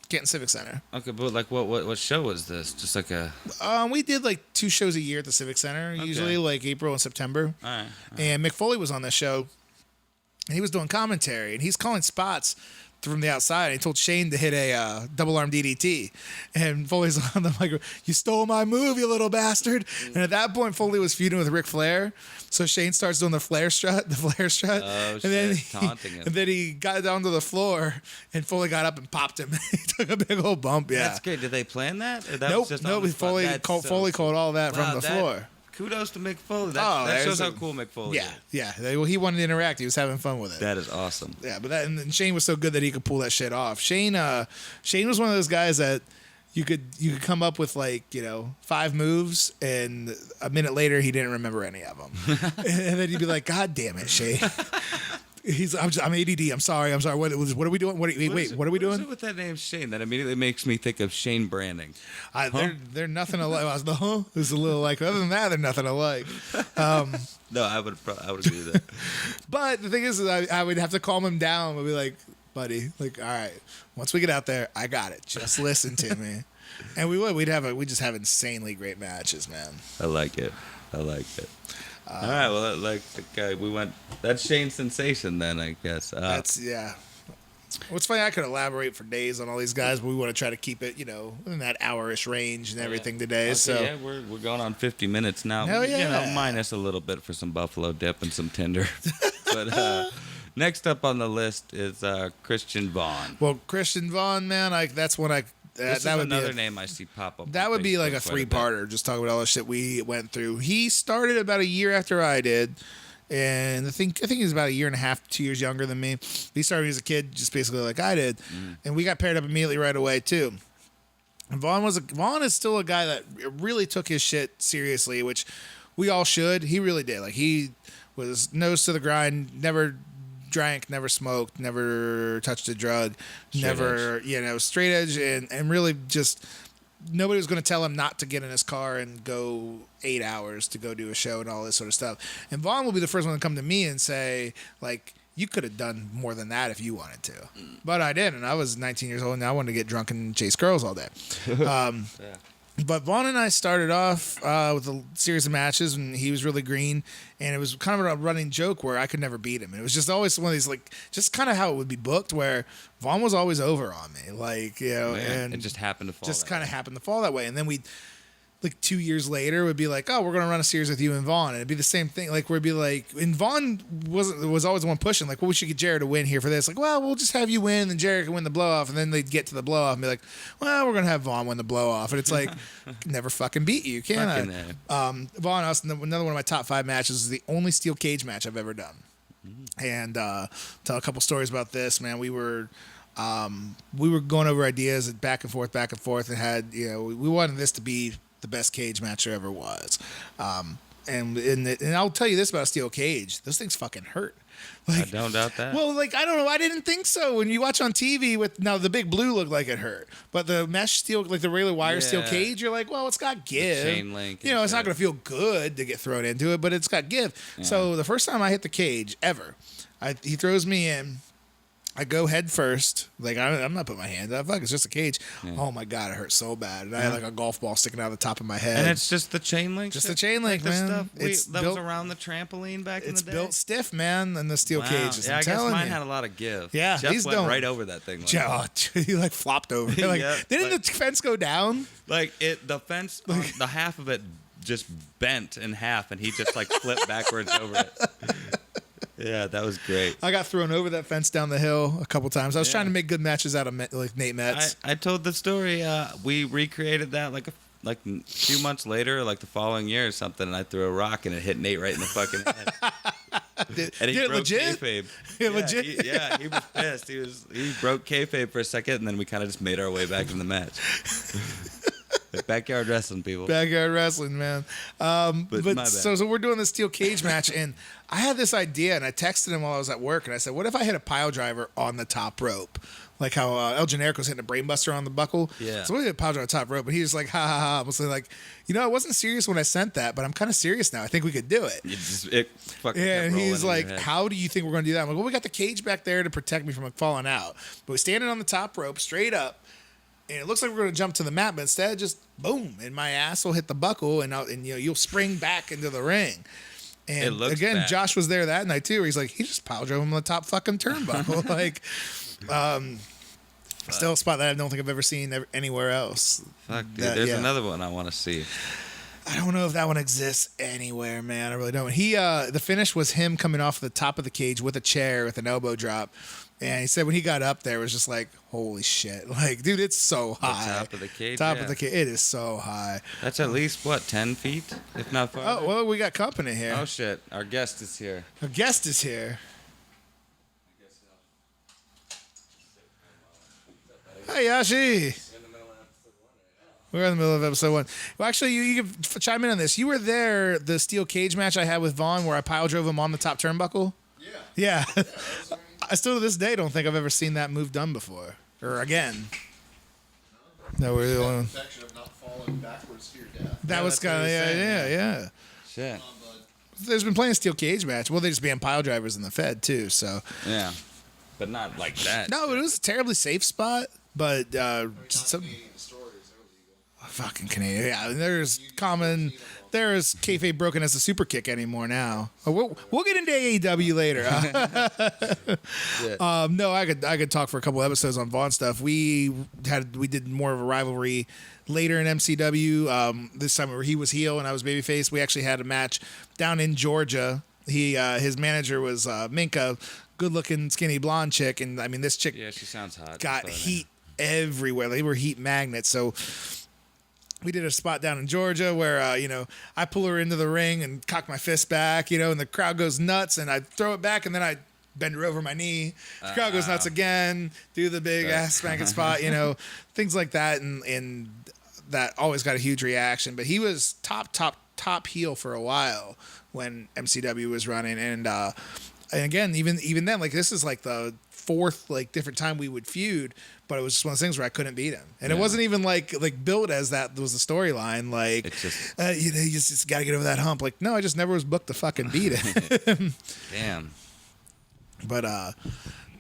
Canton Civic Center. Okay, but like what show was this? Just like a we did like 2 shows a year at the Civic Center, usually like April and September. All right. And Mick Foley was on this show, and he was doing commentary, and he's calling spots from the outside. And he told Shane to hit a double arm DDT, and Foley's on the microphone. You stole my move, you little bastard! And at that point, Foley was feuding with Ric Flair, so Shane starts doing the Flair strut. Oh, shit. Taunting him. And then he got down to the floor, and Foley got up and popped him. He took a big old bump. Yeah, that's great. Did they plan that? Or that nope. Was just nope. Foley called all that from the floor. Kudos to Mick Foley. That shows how cool Mick Foley is. Yeah. Well, he wanted to interact. He was having fun with it. That is awesome. Yeah, but and Shane was so good that he could pull that shit off. Shane was one of those guys that you could come up with like 5 moves, and a minute later he didn't remember any of them, and then you'd be like, God damn it, Shane. I'm ADD. I'm sorry. What are we doing? What are we doing? What is it with that name Shane? That immediately makes me think of Shane Branding. They're nothing alike. I was it was a little like. Other than that, they're nothing alike. No, I would agree with that. But the thing is, I would have to calm him down. I'd be like, buddy, like, all right, once we get out there, I got it. Just listen to me. And we'd just have insanely great matches, man. I like it. All right, well, we went. That's Shane's sensation, then, I guess. What's funny, I could elaborate for days on all these guys, but we want to try to keep it, in that hour-ish range and everything today. Okay, so yeah, we're going on 50 minutes now. Hell yeah. Minus a little bit for some buffalo dip and some Tinder. But next up on the list is Christian Vaughn. Well, Christian Vaughn, man, that's when that would another name I see pop up. That would be like a 3-parter, just talking about all the shit we went through. He started about a year after I did, and I think he's about a year and a half, 2 years younger than me. He started as a kid, just basically like I did, and we got paired up immediately right away too. And Vaughn is still a guy that really took his shit seriously, which we all should. He really did. Like, he was nose to the grind, never drank, never smoked, never touched a drug, straight edge, and really just nobody was going to tell him not to get in his car and go 8 hours to go do a show and all this sort of stuff. And Vaughn will be the first one to come to me and say, like, you could have done more than that if you wanted to. But I didn't. I was 19 years old and I wanted to get drunk and chase girls all day. Yeah. But Vaughn and I started off with a series of matches, and he was really green, and it was kind of a running joke where I could never beat him. And it was just always one of these, like, just kind of how it would be booked, where Vaughn was always over on me, like, and it just happened to fall. Just kind of happened to fall that way, and then we. Like 2 years later, would be like, oh, we're gonna run a series with you and Vaughn, and it'd be the same thing. Like, we'd be like, and Vaughn was always the one pushing, like, well, we should get Jerrod to win here for this. Like, well, we'll just have you win, and Jerrod can win the blow off, and then they'd get to the blow off and be like, well, we're gonna have Vaughn win the blow off, and it's like, never fucking beat you, can I? Vaughn, another one of my top 5 matches is the only steel cage match I've ever done, and tell a couple stories about this, man. We were going over ideas back and forth, and had we wanted this to be the best cage match there ever was. And I'll tell you this about a steel cage. Those things fucking hurt. Like, I don't doubt that. Well, like, I don't know. I didn't think so. When you watch on TV now the big blue looked like it hurt. But the mesh steel, like the regular wire steel cage, you're like, well, it's got give. The chain link. It's not going to feel good to get thrown into it, but it's got give. Yeah. So the first time I hit the cage ever, he throws me in. I go head first. Like, I'm not putting my hand up. Fuck, it's just a cage. Yeah. Oh, my God, it hurt so bad. And I had, like, a golf ball sticking out of the top of my head. And it's just the chain link? Just the chain link, man. That was around the trampoline back in the day? It's built stiff, man, and the steel cages. Yeah, I guess mine had a lot of give. Yeah, Jeff these went right over that thing. He, like, flopped over. Like, didn't the fence go down? Like, the fence, the half of it just bent in half, and he just, like, flipped backwards over it. Yeah, that was great. I got thrown over that fence down the hill a couple times. I was trying to make good matches out of like Nate Metz. I told the story. We recreated that like a few months later, like the following year or something, and I threw a rock and it hit Nate right in the fucking head. And he broke kayfabe. Legit? He was pissed. He broke kayfabe for a second, and then we kind of just made our way back in the match. Backyard wrestling, people. Backyard wrestling, man. But so we're doing this steel cage match, and I had this idea, and I texted him while I was at work, and I said, what if I hit a pile driver on the top rope? Like how El Generico was hitting a brainbuster on the buckle. Yeah. So we hit a pile driver on the top rope, and he was like, ha, ha, ha. I was like, I wasn't serious when I sent that, but I'm kind of serious now. I think we could do it. And he's like, how do you think we're going to do that? I'm like, well, we got the cage back there to protect me from falling out. But we're standing on the top rope, straight up, and it looks like we're going to jump to the mat, but instead, just boom, and my ass will hit the buckle, and you'll spring back into the ring. And again, bad. Josh was there that night too. Where he's like, he just pile drove him on the top fucking turnbuckle, like, still a spot that I don't think I've ever seen anywhere else. Fuck, dude, there's another one I want to see. I don't know if that one exists anywhere, man. I really don't. The finish was him coming off the top of the cage with a chair with an elbow drop. And he said when he got up there, it was just like, holy shit. Like, dude, it's so high. The top of the cage? Top of the cage. It is so high. That's at least, 10 feet, if not farther? Oh, well, we got company here. Oh, shit. Our guest is here. Hi, Yashi. We're in the middle of episode 1. Well, actually, you can chime in on this. You were there, the steel cage match I had with Vaughn where I pile drove him on the top turnbuckle? Yeah. I still to this day don't think I've ever seen that move done before. Or again. No, we're the one. Of not falling backwards to your death. That was kind of, yeah. Shit. There's been plenty of steel cage match. Well, they just being pile drivers in the Fed, too, so. Yeah. But not like that. No, it was a terribly safe spot, but some Canadian stories are illegal. fucking Canadian. Yeah, there's kayfabe broken as a super kick anymore now. We'll get into AEW later. No, I could talk for a couple episodes on Vaughn stuff. We did more of a rivalry later in MCW. This time where he was heel and I was babyface. We actually had a match down in Georgia. His manager was Minka, good-looking, skinny blonde chick, and I mean this chick. Yeah, she sounds hot. Got heat everywhere. They were heat magnets. So we did a spot down in Georgia where I pull her into the ring and cock my fist back, and the crowd goes nuts, and I throw it back, and then I bend her over my knee. The crowd goes nuts again. Do the big ass spanking spot, things like that, and that always got a huge reaction. But he was top heel for a while when MCW was running, and again, even then, like this is like the fourth different time we would feud, but it was just one of those things where I couldn't beat him, and it wasn't even like built as that was the storyline. Like it's just you just got to get over that hump. Like no, I just never was booked to fucking beat him. Damn. But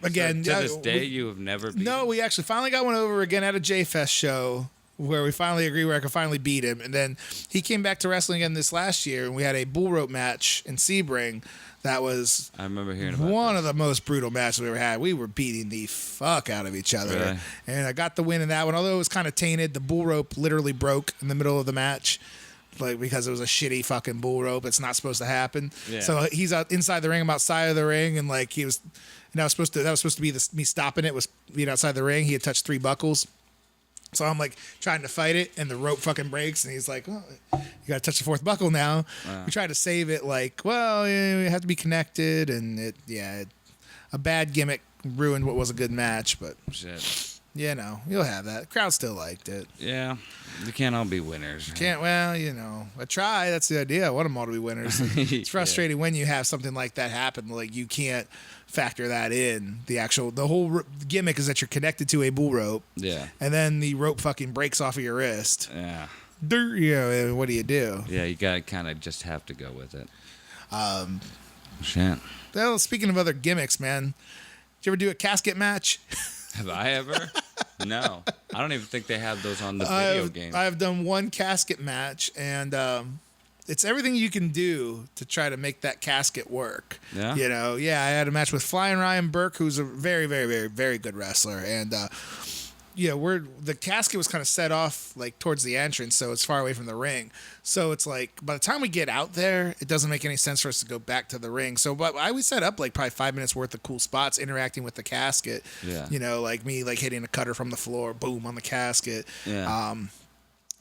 again, so to this day, you have never beat him? We actually finally got one over again at a J-Fest show where we finally agreed where I could finally beat him. And then he came back to wrestling again this last year, and we had a bull rope match in Sebring. That was I remember hearing about one of the most brutal matches we ever had. We were beating the fuck out of each other. Really? And I got the win in that one, although it was kind of tainted. The bull rope literally broke in the middle of the match. Because it was a shitty fucking bull rope. It's not supposed to happen. Yeah. So he's out inside the ring, I'm outside of the ring, and that was supposed to be me stopping it was being outside the ring. He had touched 3 buckles. So I'm trying to fight it, and the rope fucking breaks, and he's like, "Oh, you got to touch the 4th buckle now." We tried to save it, we have to be connected, and a bad gimmick ruined what was a good match, but shit. You'll have that. Crowd still liked it. Yeah, you can't all be winners. I try. That's the idea. I want them all to be winners. It's frustrating when you have something like that happen. You can't factor that in. The whole gimmick is that you're connected to a bull rope. Yeah. And then the rope fucking breaks off of your wrist. Yeah. What do you do? Yeah, you gotta kind of just have to go with it. Shit. Well, speaking of other gimmicks, man, did you ever do a casket match? Have I ever? No. I don't even think they have those on the video game. I've done one casket match, and it's everything you can do to try to make that casket work. Yeah? I had a match with Flying Ryan Burke, who's a very, very, very, very good wrestler, and the casket was kind of set off towards the entrance, so it's far away from the ring. So it's by the time we get out there, it doesn't make any sense for us to go back to the ring. So but we set up probably 5 minutes worth of cool spots interacting with the casket. Yeah. Me hitting a cutter from the floor, boom, on the casket. Yeah.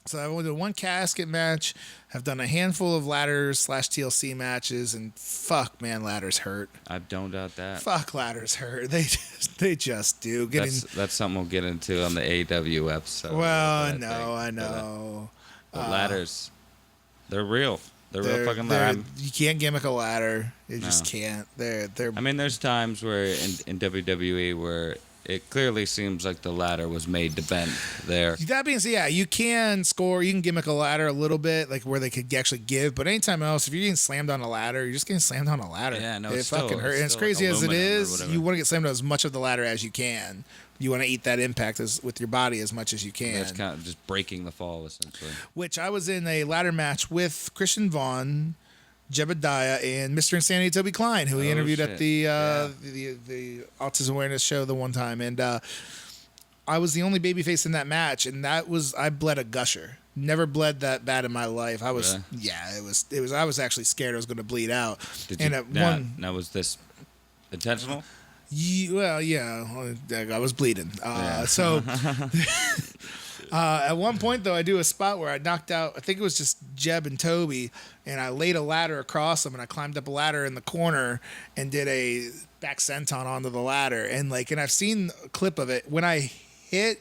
So I've done one casket match. I've done a handful of ladders / TLC matches, and fuck, man, ladders hurt. I don't doubt that. Fuck, ladders hurt. They just do. That's something we'll get into on the AEW episode. Well, I know. But ladders, they're real. They're real fucking ladders. You can't gimmick a ladder. You just can't. They're. I mean, there's times where in WWE where it clearly seems like the ladder was made to bend there. That being said, you can score. You can gimmick a ladder a little bit, where they could actually give. But anytime else, if you're getting slammed on a ladder, you're just getting slammed on a ladder. Yeah, no, it fucking hurts. And as crazy as it is, you want to get slammed on as much of the ladder as you can. You want to eat that impact with your body as much as you can. That's kind of just breaking the fall, essentially. Which I was in a ladder match with Christian Vaughn, Jebediah, and Mr. Insanity Toby Klein, who we interviewed at the Autism Awareness show the one time, and I was the only babyface in that match, and I bled a gusher. Never bled that bad in my life. I was it was. I was actually scared I was going to bleed out. Now was this intentional? I was bleeding. So at one point, though, I do a spot where I knocked out, I think it was just Jeb and Toby, and I laid a ladder across them, and I climbed up a ladder in the corner and did a back senton onto the ladder. And I've seen a clip of it. When I hit,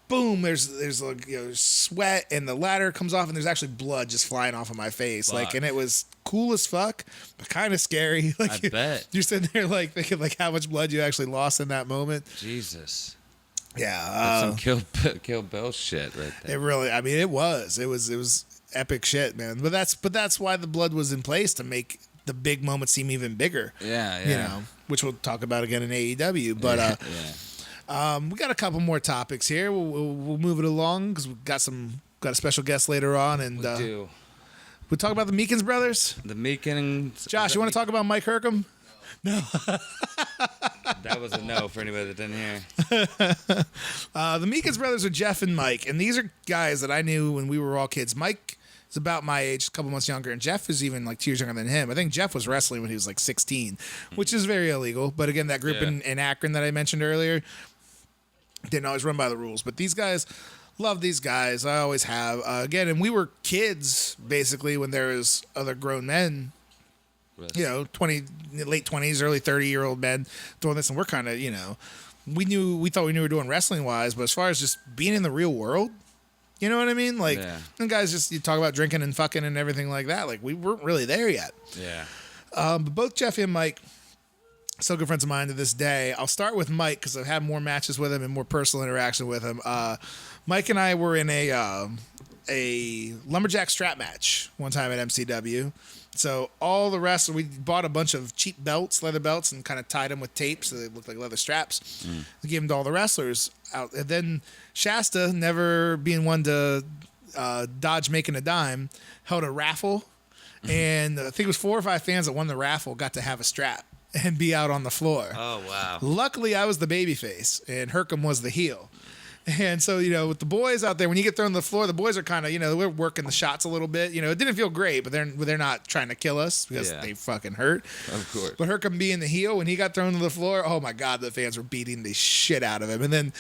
boom, there's like, sweat, and the ladder comes off, and there's actually blood just flying off of my face. Like, and it was cool as fuck, but kind of scary. Like, I bet. You're sitting there like thinking like how much blood you actually lost in that moment. Jesus. Yeah. That's some Kill Bill shit right there. It really, I mean, it was epic shit, man. But that's why the blood was in place, to make the big moment seem even bigger. Yeah. Which we'll talk about again in AEW. But we got a couple more topics here. We'll move it along because we've got a special guest later on, and We do. we'll talk about the Meekins brothers. The Meekins. Josh, you want to talk about Mike Hercom? No. That was a no for anybody that didn't hear. The Meekins brothers are Jeff and Mike, and these are guys that I knew when we were all kids. Mike is about my age, a couple months younger, and Jeff is even like 2 years younger than him. I think Jeff was wrestling when he was like 16, which is very illegal. But again, that group in Akron that I mentioned earlier didn't always run by the rules. But these guys, love these guys. I always have. Again, and we were kids basically when there was other grown men. Late 20s, early 30-year-old men doing this, and we're kind of, we thought we knew we were doing wrestling wise, but as far as just being in the real world, you know what I mean? Like, and guys just, you talk about drinking and fucking and everything like that. Like, we weren't really there yet. Yeah. But both Jeff and Mike, still good friends of mine to this day. I'll start with Mike because I've had more matches with him and more personal interaction with him. Mike and I were in a lumberjack strap match one time at MCW. So all the wrestlers, we bought a bunch of cheap belts, leather belts, and kind of tied them with tape so they looked like leather straps. We gave them to all the wrestlers out. And then Shasta, never being one to dodge making a dime, held a raffle. And I think it was 4 or 5 fans that won the raffle got to have a strap and be out on the floor. Oh, wow. Luckily, I was the babyface, and Hercom was the heel. And so, with the boys out there, when you get thrown to the floor, the boys are kind of, we're working the shots a little bit. It didn't feel great, but they're not trying to kill us because they fucking hurt. Of course. But Hercom being the heel, when he got thrown to the floor, oh my God, the fans were beating the shit out of him. And then,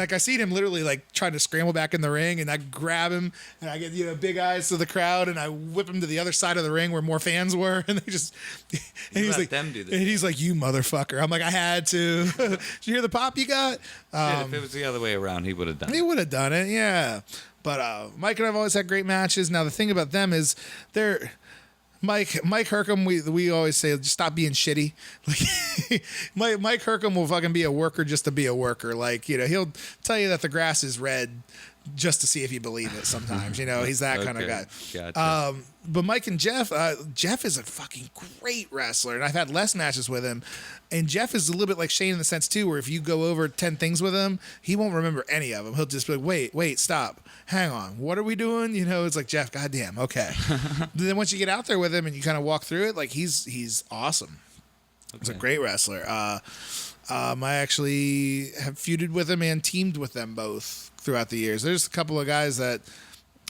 I seen him literally trying to scramble back in the ring, and I grab him, and I get big eyes to the crowd, and I whip him to the other side of the ring where more fans were, and they just, and he's like, them do this. And he's like, you motherfucker. I'm like, I had to. Did you hear the pop you got? Shit, if it was the other way around, he would have done it. He would have done it, yeah. But Mike and I have always had great matches. Now the thing about them is Mike Hercom, we always say just stop being shitty. Like Mike Hercom will fucking be a worker just to be a worker. Like, he'll tell you that the grass is red just to see if you believe it sometimes. He's that kind of guy. Gotcha. But Mike and Jeff, Jeff is a fucking great wrestler, and I've had less matches with him. And Jeff is a little bit like Shane in the sense, too, where if you go over 10 things with him, he won't remember any of them. He'll just be like, wait, stop. Hang on. What are we doing? It's like, Jeff, goddamn, okay. Then once you get out there with him and you kind of walk through it, like, he's awesome. Okay. He's a great wrestler. I actually have feuded with him and teamed with them both throughout the years. There's a couple of guys that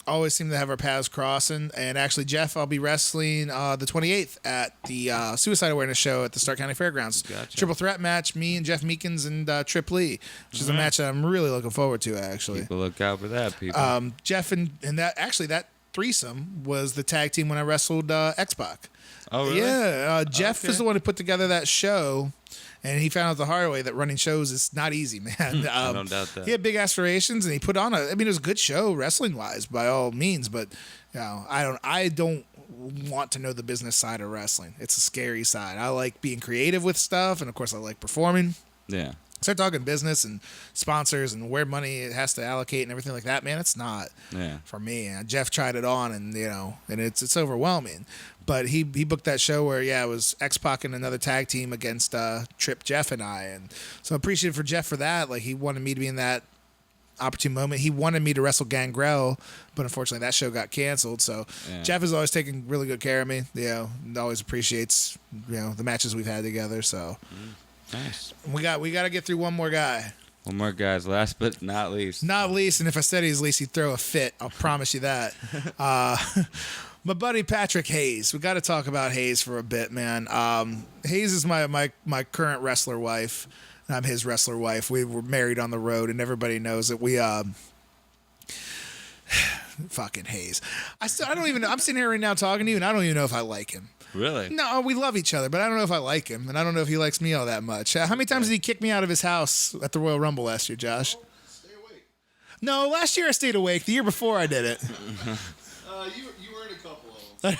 always seem to have our paths crossing. And actually, Jeff, I'll be wrestling the 28th at the Suicide Awareness Show at the Stark County Fairgrounds. Gotcha. Triple threat match, me and Jeff Meekins and Trip Lee, which is a match that I'm really looking forward to, actually. People look out for that, people. Jeff and that threesome was the tag team when I wrestled X-Pac. Oh, really? Yeah. Jeff is the one who put together that show. And he found out the hard way that running shows is not easy, man. I don't doubt that. He had big aspirations, and he put on it was a good show wrestling wise by all means. But I don't want to know the business side of wrestling. It's a scary side. I like being creative with stuff, and of course, I like performing. Yeah. Start talking business and sponsors and where money it has to allocate and everything like that, man. It's not for me. Jeff tried it on, and and it's overwhelming. But he booked that show where it was X-Pac and another tag team against Trip, Jeff, and I, and so I'm appreciative for Jeff for that. Like, he wanted me to be in that opportune moment. He wanted me to wrestle Gangrel, but unfortunately that show got canceled. So Jeff has always taken really good care of me. And always appreciates the matches we've had together. So nice. We got to get through one more guy. One more, guys. Last but not least. Not least, and if I said he's least, he'd throw a fit. I'll promise you that. My buddy Patrick Hayes. We got to talk about Hayes for a bit, man. Hayes is my current wrestler wife. And I'm his wrestler wife. We were married on the road, and everybody knows that we fucking Hayes. I don't even know. I'm sitting here right now talking to you, and I don't even know if I like him. Really? No, we love each other, but I don't know if I like him, and I don't know if he likes me all that much. How many times did he kick me out of his house at the Royal Rumble last year, Josh? Stay awake. No, last year I stayed awake. The year before I did it. You earned a couple of them.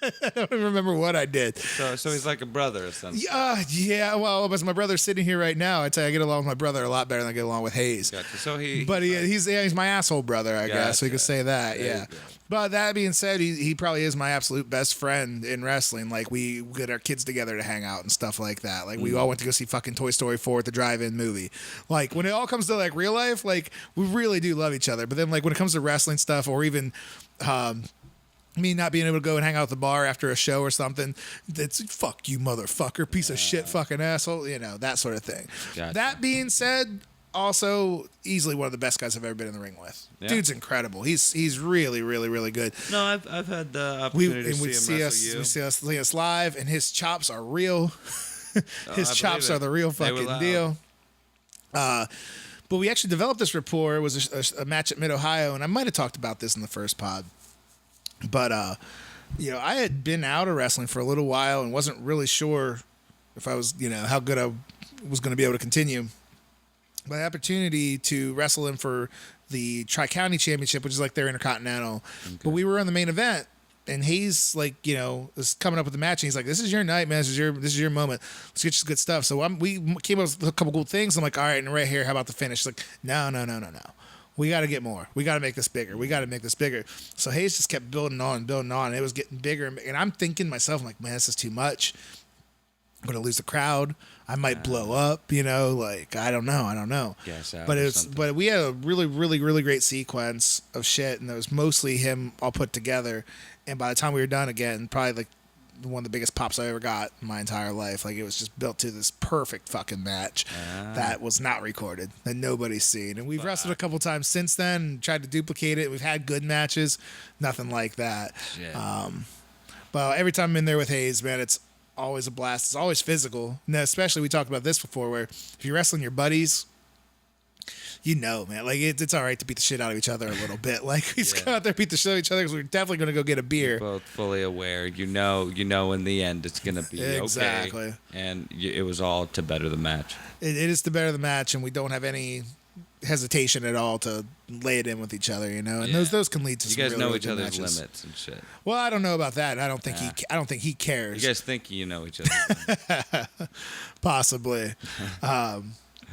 I don't even remember what I did. So he's like a brother or something. Yeah. Well, as my brother's sitting here right now, I tell you, I get along with my brother a lot better than I get along with Hayes. Gotcha. So he's my asshole brother, I guess we could say that. There you Yeah. go. But that being said, he probably is my absolute best friend in wrestling. Like, we get our kids together to hang out and stuff like that. Like, we all went to go see fucking Toy Story 4 at the drive-in movie. Like, when it all comes to like real life, like, we really do love each other. But then, like, when it comes to wrestling stuff, or even me not being able to go and hang out at the bar after a show or something, that's fuck you, motherfucker, piece of shit, fucking asshole, that sort of thing. Gotcha. That being said, also easily one of the best guys I've ever been in the ring with. Yeah. Dude's incredible. He's really, really, really good. No, I've had the opportunity to see him wrestle you. We see us live, and his chops are real. His I chops believe are it. the real They were fucking loud. deal. But we actually developed this rapport. It was a match at Mid Ohio, and I might have talked about this in the first pod. But I had been out of wrestling for a little while and wasn't really sure if I was, how good I was going to be able to continue. But the opportunity to wrestle him for the Tri-County Championship, which is like their Intercontinental. Okay. But we were on the main event, and Hayes, is coming up with the match, and he's like, "This is your night, man. This is your moment. Let's get you some good stuff." So we came up with a couple cool things. I'm like, "All right, and right here, how about the finish?" He's like, No. We got to get more. We got to make this bigger. So Hayes just kept building on. And it was getting bigger. And I'm thinking to myself, I'm like, man, this is too much. I'm going to lose the crowd. I might blow up, I don't know. Gas out But we had a really, really, really great sequence of shit. And it was mostly him all put together. And by the time we were done again, probably like one of the biggest pops I ever got in my entire life. Like, it was just built to this perfect fucking match that was not recorded, that nobody's seen. And we've wrestled a couple times since then and tried to duplicate it. We've had good matches, nothing like that. But every time I'm in there with Hayes, man, it's always a blast. It's always physical. And especially, we talked about this before, where if you're wrestling your buddies, man, like it's all right to beat the shit out of each other a little bit. Like, we just go out there and beat the shit out of each other because we're definitely going to go get a beer. You're both fully aware. You know in the end it's going to be exactly. Okay. And it was all to better the match. It is to better the match, and we don't have any hesitation at all to lay it in with each other, And those can lead to some guys really, know really each good other's matches. limits and shit. Well, I don't know about that. I don't think he cares. You guys think you know each other? Possibly.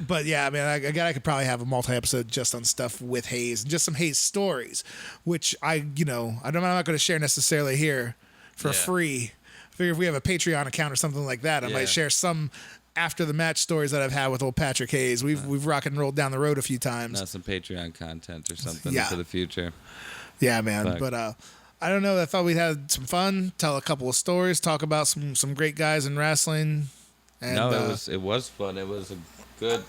But yeah, I mean, I could probably have a multi-episode just on stuff with Hayes and just some Hayes stories, which I'm not going to share necessarily here for free. I figure if we have a Patreon account or something like that, I might share some after the match stories that I've had with old Patrick Hayes. We've rock and rolled down the road a few times. Now some Patreon content or something for the future. Yeah, man. Fuck. But I don't know. I thought we had some fun, tell a couple of stories, talk about some great guys in wrestling. And, it was fun. It was a good,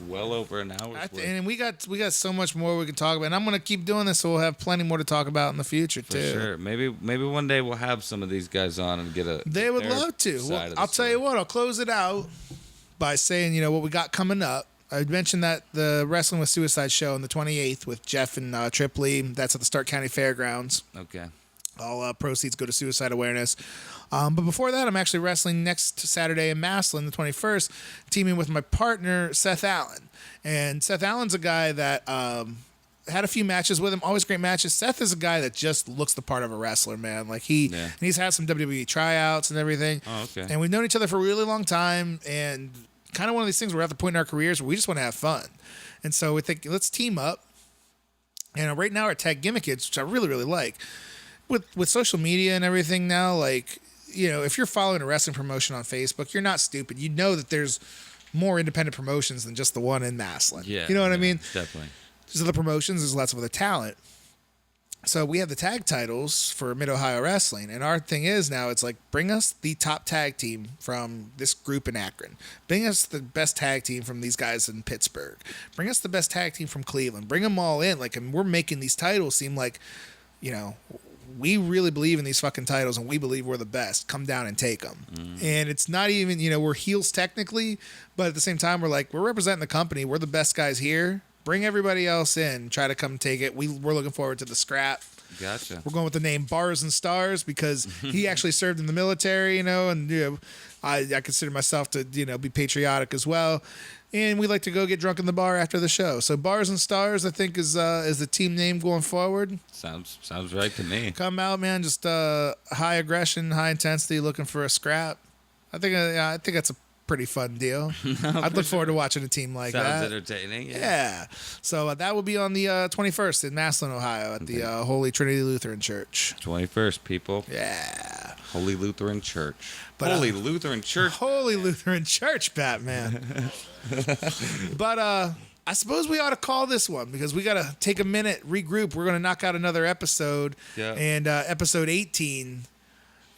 well over an hour. And we got so much more we can talk about. And I'm going to keep doing this, so we'll have plenty more to talk about in the future too. For sure. Maybe one day we'll have some of these guys on and They would love to. Well, I'll tell you what. I'll close it out by saying, what we got coming up. I mentioned that the Wrestling with Suicide show on the 28th with Jeff and Trip Lee. That's at the Stark County Fairgrounds. Okay. All proceeds go to suicide awareness. But before that, I'm actually wrestling next Saturday in Massillon, the 21st, teaming with my partner, Seth Allen. And Seth Allen's a guy that had a few matches with him, always great matches. Seth is a guy that just looks the part of a wrestler, man. Like, and he's had some WWE tryouts and everything. Oh, okay. And we've known each other for a really long time, and kind of one of these things where we're at the point in our careers where we just want to have fun. And so we think, let's team up. And right now our tag gimmick is, which I really, really like. With social media and everything now, like, if you're following a wrestling promotion on Facebook, you're not stupid. You know that there's more independent promotions than just the one in Massillon. Yeah. You know what I mean? Definitely. There's other promotions. There's lots of other talent. So we have the tag titles for Mid-Ohio Wrestling. And our thing is now, it's like, bring us the top tag team from this group in Akron. Bring us the best tag team from these guys in Pittsburgh. Bring us the best tag team from Cleveland. Bring them all in. Like, and we're making these titles seem like, we really believe in these fucking titles and we believe we're the best. Come down and take them. And it's not even, we're heels technically, but at the same time, we're representing the company. We're the best guys here. Bring everybody else in. Try to come take it. We're looking forward to the scrap. Gotcha. We're going with the name Bars and Stars because he actually served in the military, and I consider myself to, be patriotic as well. and we like to go get drunk in the bar after the show. So Bars and Stars, I think, is the team name going forward. Sounds right to me. Come out, man. Just high aggression, high intensity, looking for a scrap. I think that's a pretty fun deal. I'd look forward to watching a team like that. Sounds entertaining. Yeah. So that will be on the 21st in Massillon, Ohio, at the Holy Trinity Lutheran Church. 21st, people. Yeah. Holy Lutheran Church. But, Holy Lutheran Church. Holy Lutheran Church, Batman. But I suppose we ought to call this one because we got to take a minute, regroup. We're going to knock out another episode. Yeah. And episode 18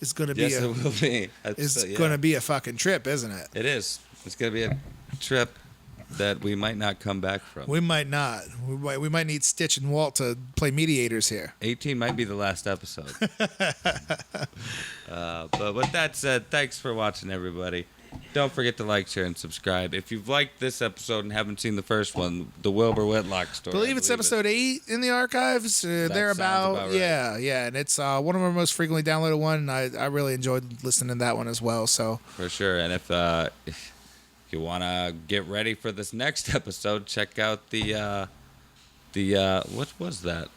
is going to be Yes, it will be. going to be a fucking trip, isn't it? It is. It's going to be a trip that we might not come back from. We might not. We might need Stitch and Walt to play mediators here. 18 might be the last episode. But with that said, thanks for watching, everybody. Don't forget to like, share, and subscribe. If you've liked this episode and haven't seen the first one, the Wilbur Whitlock story. I believe it's episode 8 in the archives. Thereabout. About right. Yeah. And it's one of our most frequently downloaded one. I really enjoyed listening to that one as well. So For sure. And if you want to get ready for this next episode, check out the what was that?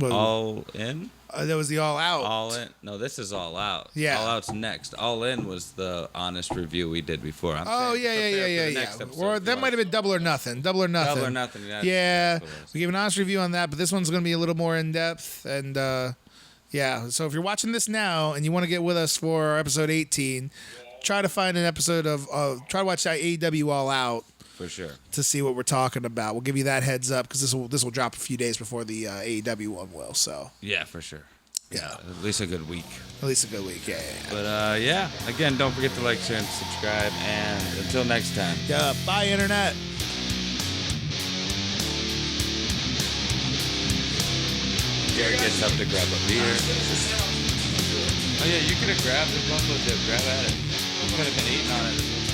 All In? That was the All Out. All In. No, this is All Out. Yeah. All Out's next. All In was the honest review we did before. Yeah. Or that might have been Double or Nothing. Double or Nothing. Double or Nothing. Yeah. We gave an honest review on that, but this one's going to be a little more in depth. And yeah, so if you're watching this now and you want to get with us for episode 18, try to find an episode try to watch AEW All Out. For sure. To see what we're talking about. We'll give you that heads up because this will drop a few days before the AEW one will. So yeah, for sure. Yeah. At least a good week. At least a good week. Yeah. But yeah, again, don't forget to like, share, and subscribe. And until next time. Yeah. Bye, Internet. Jerrod gets up to grab a beer. Oh yeah, you could have grabbed it. Grab at it. You could have been eating on it.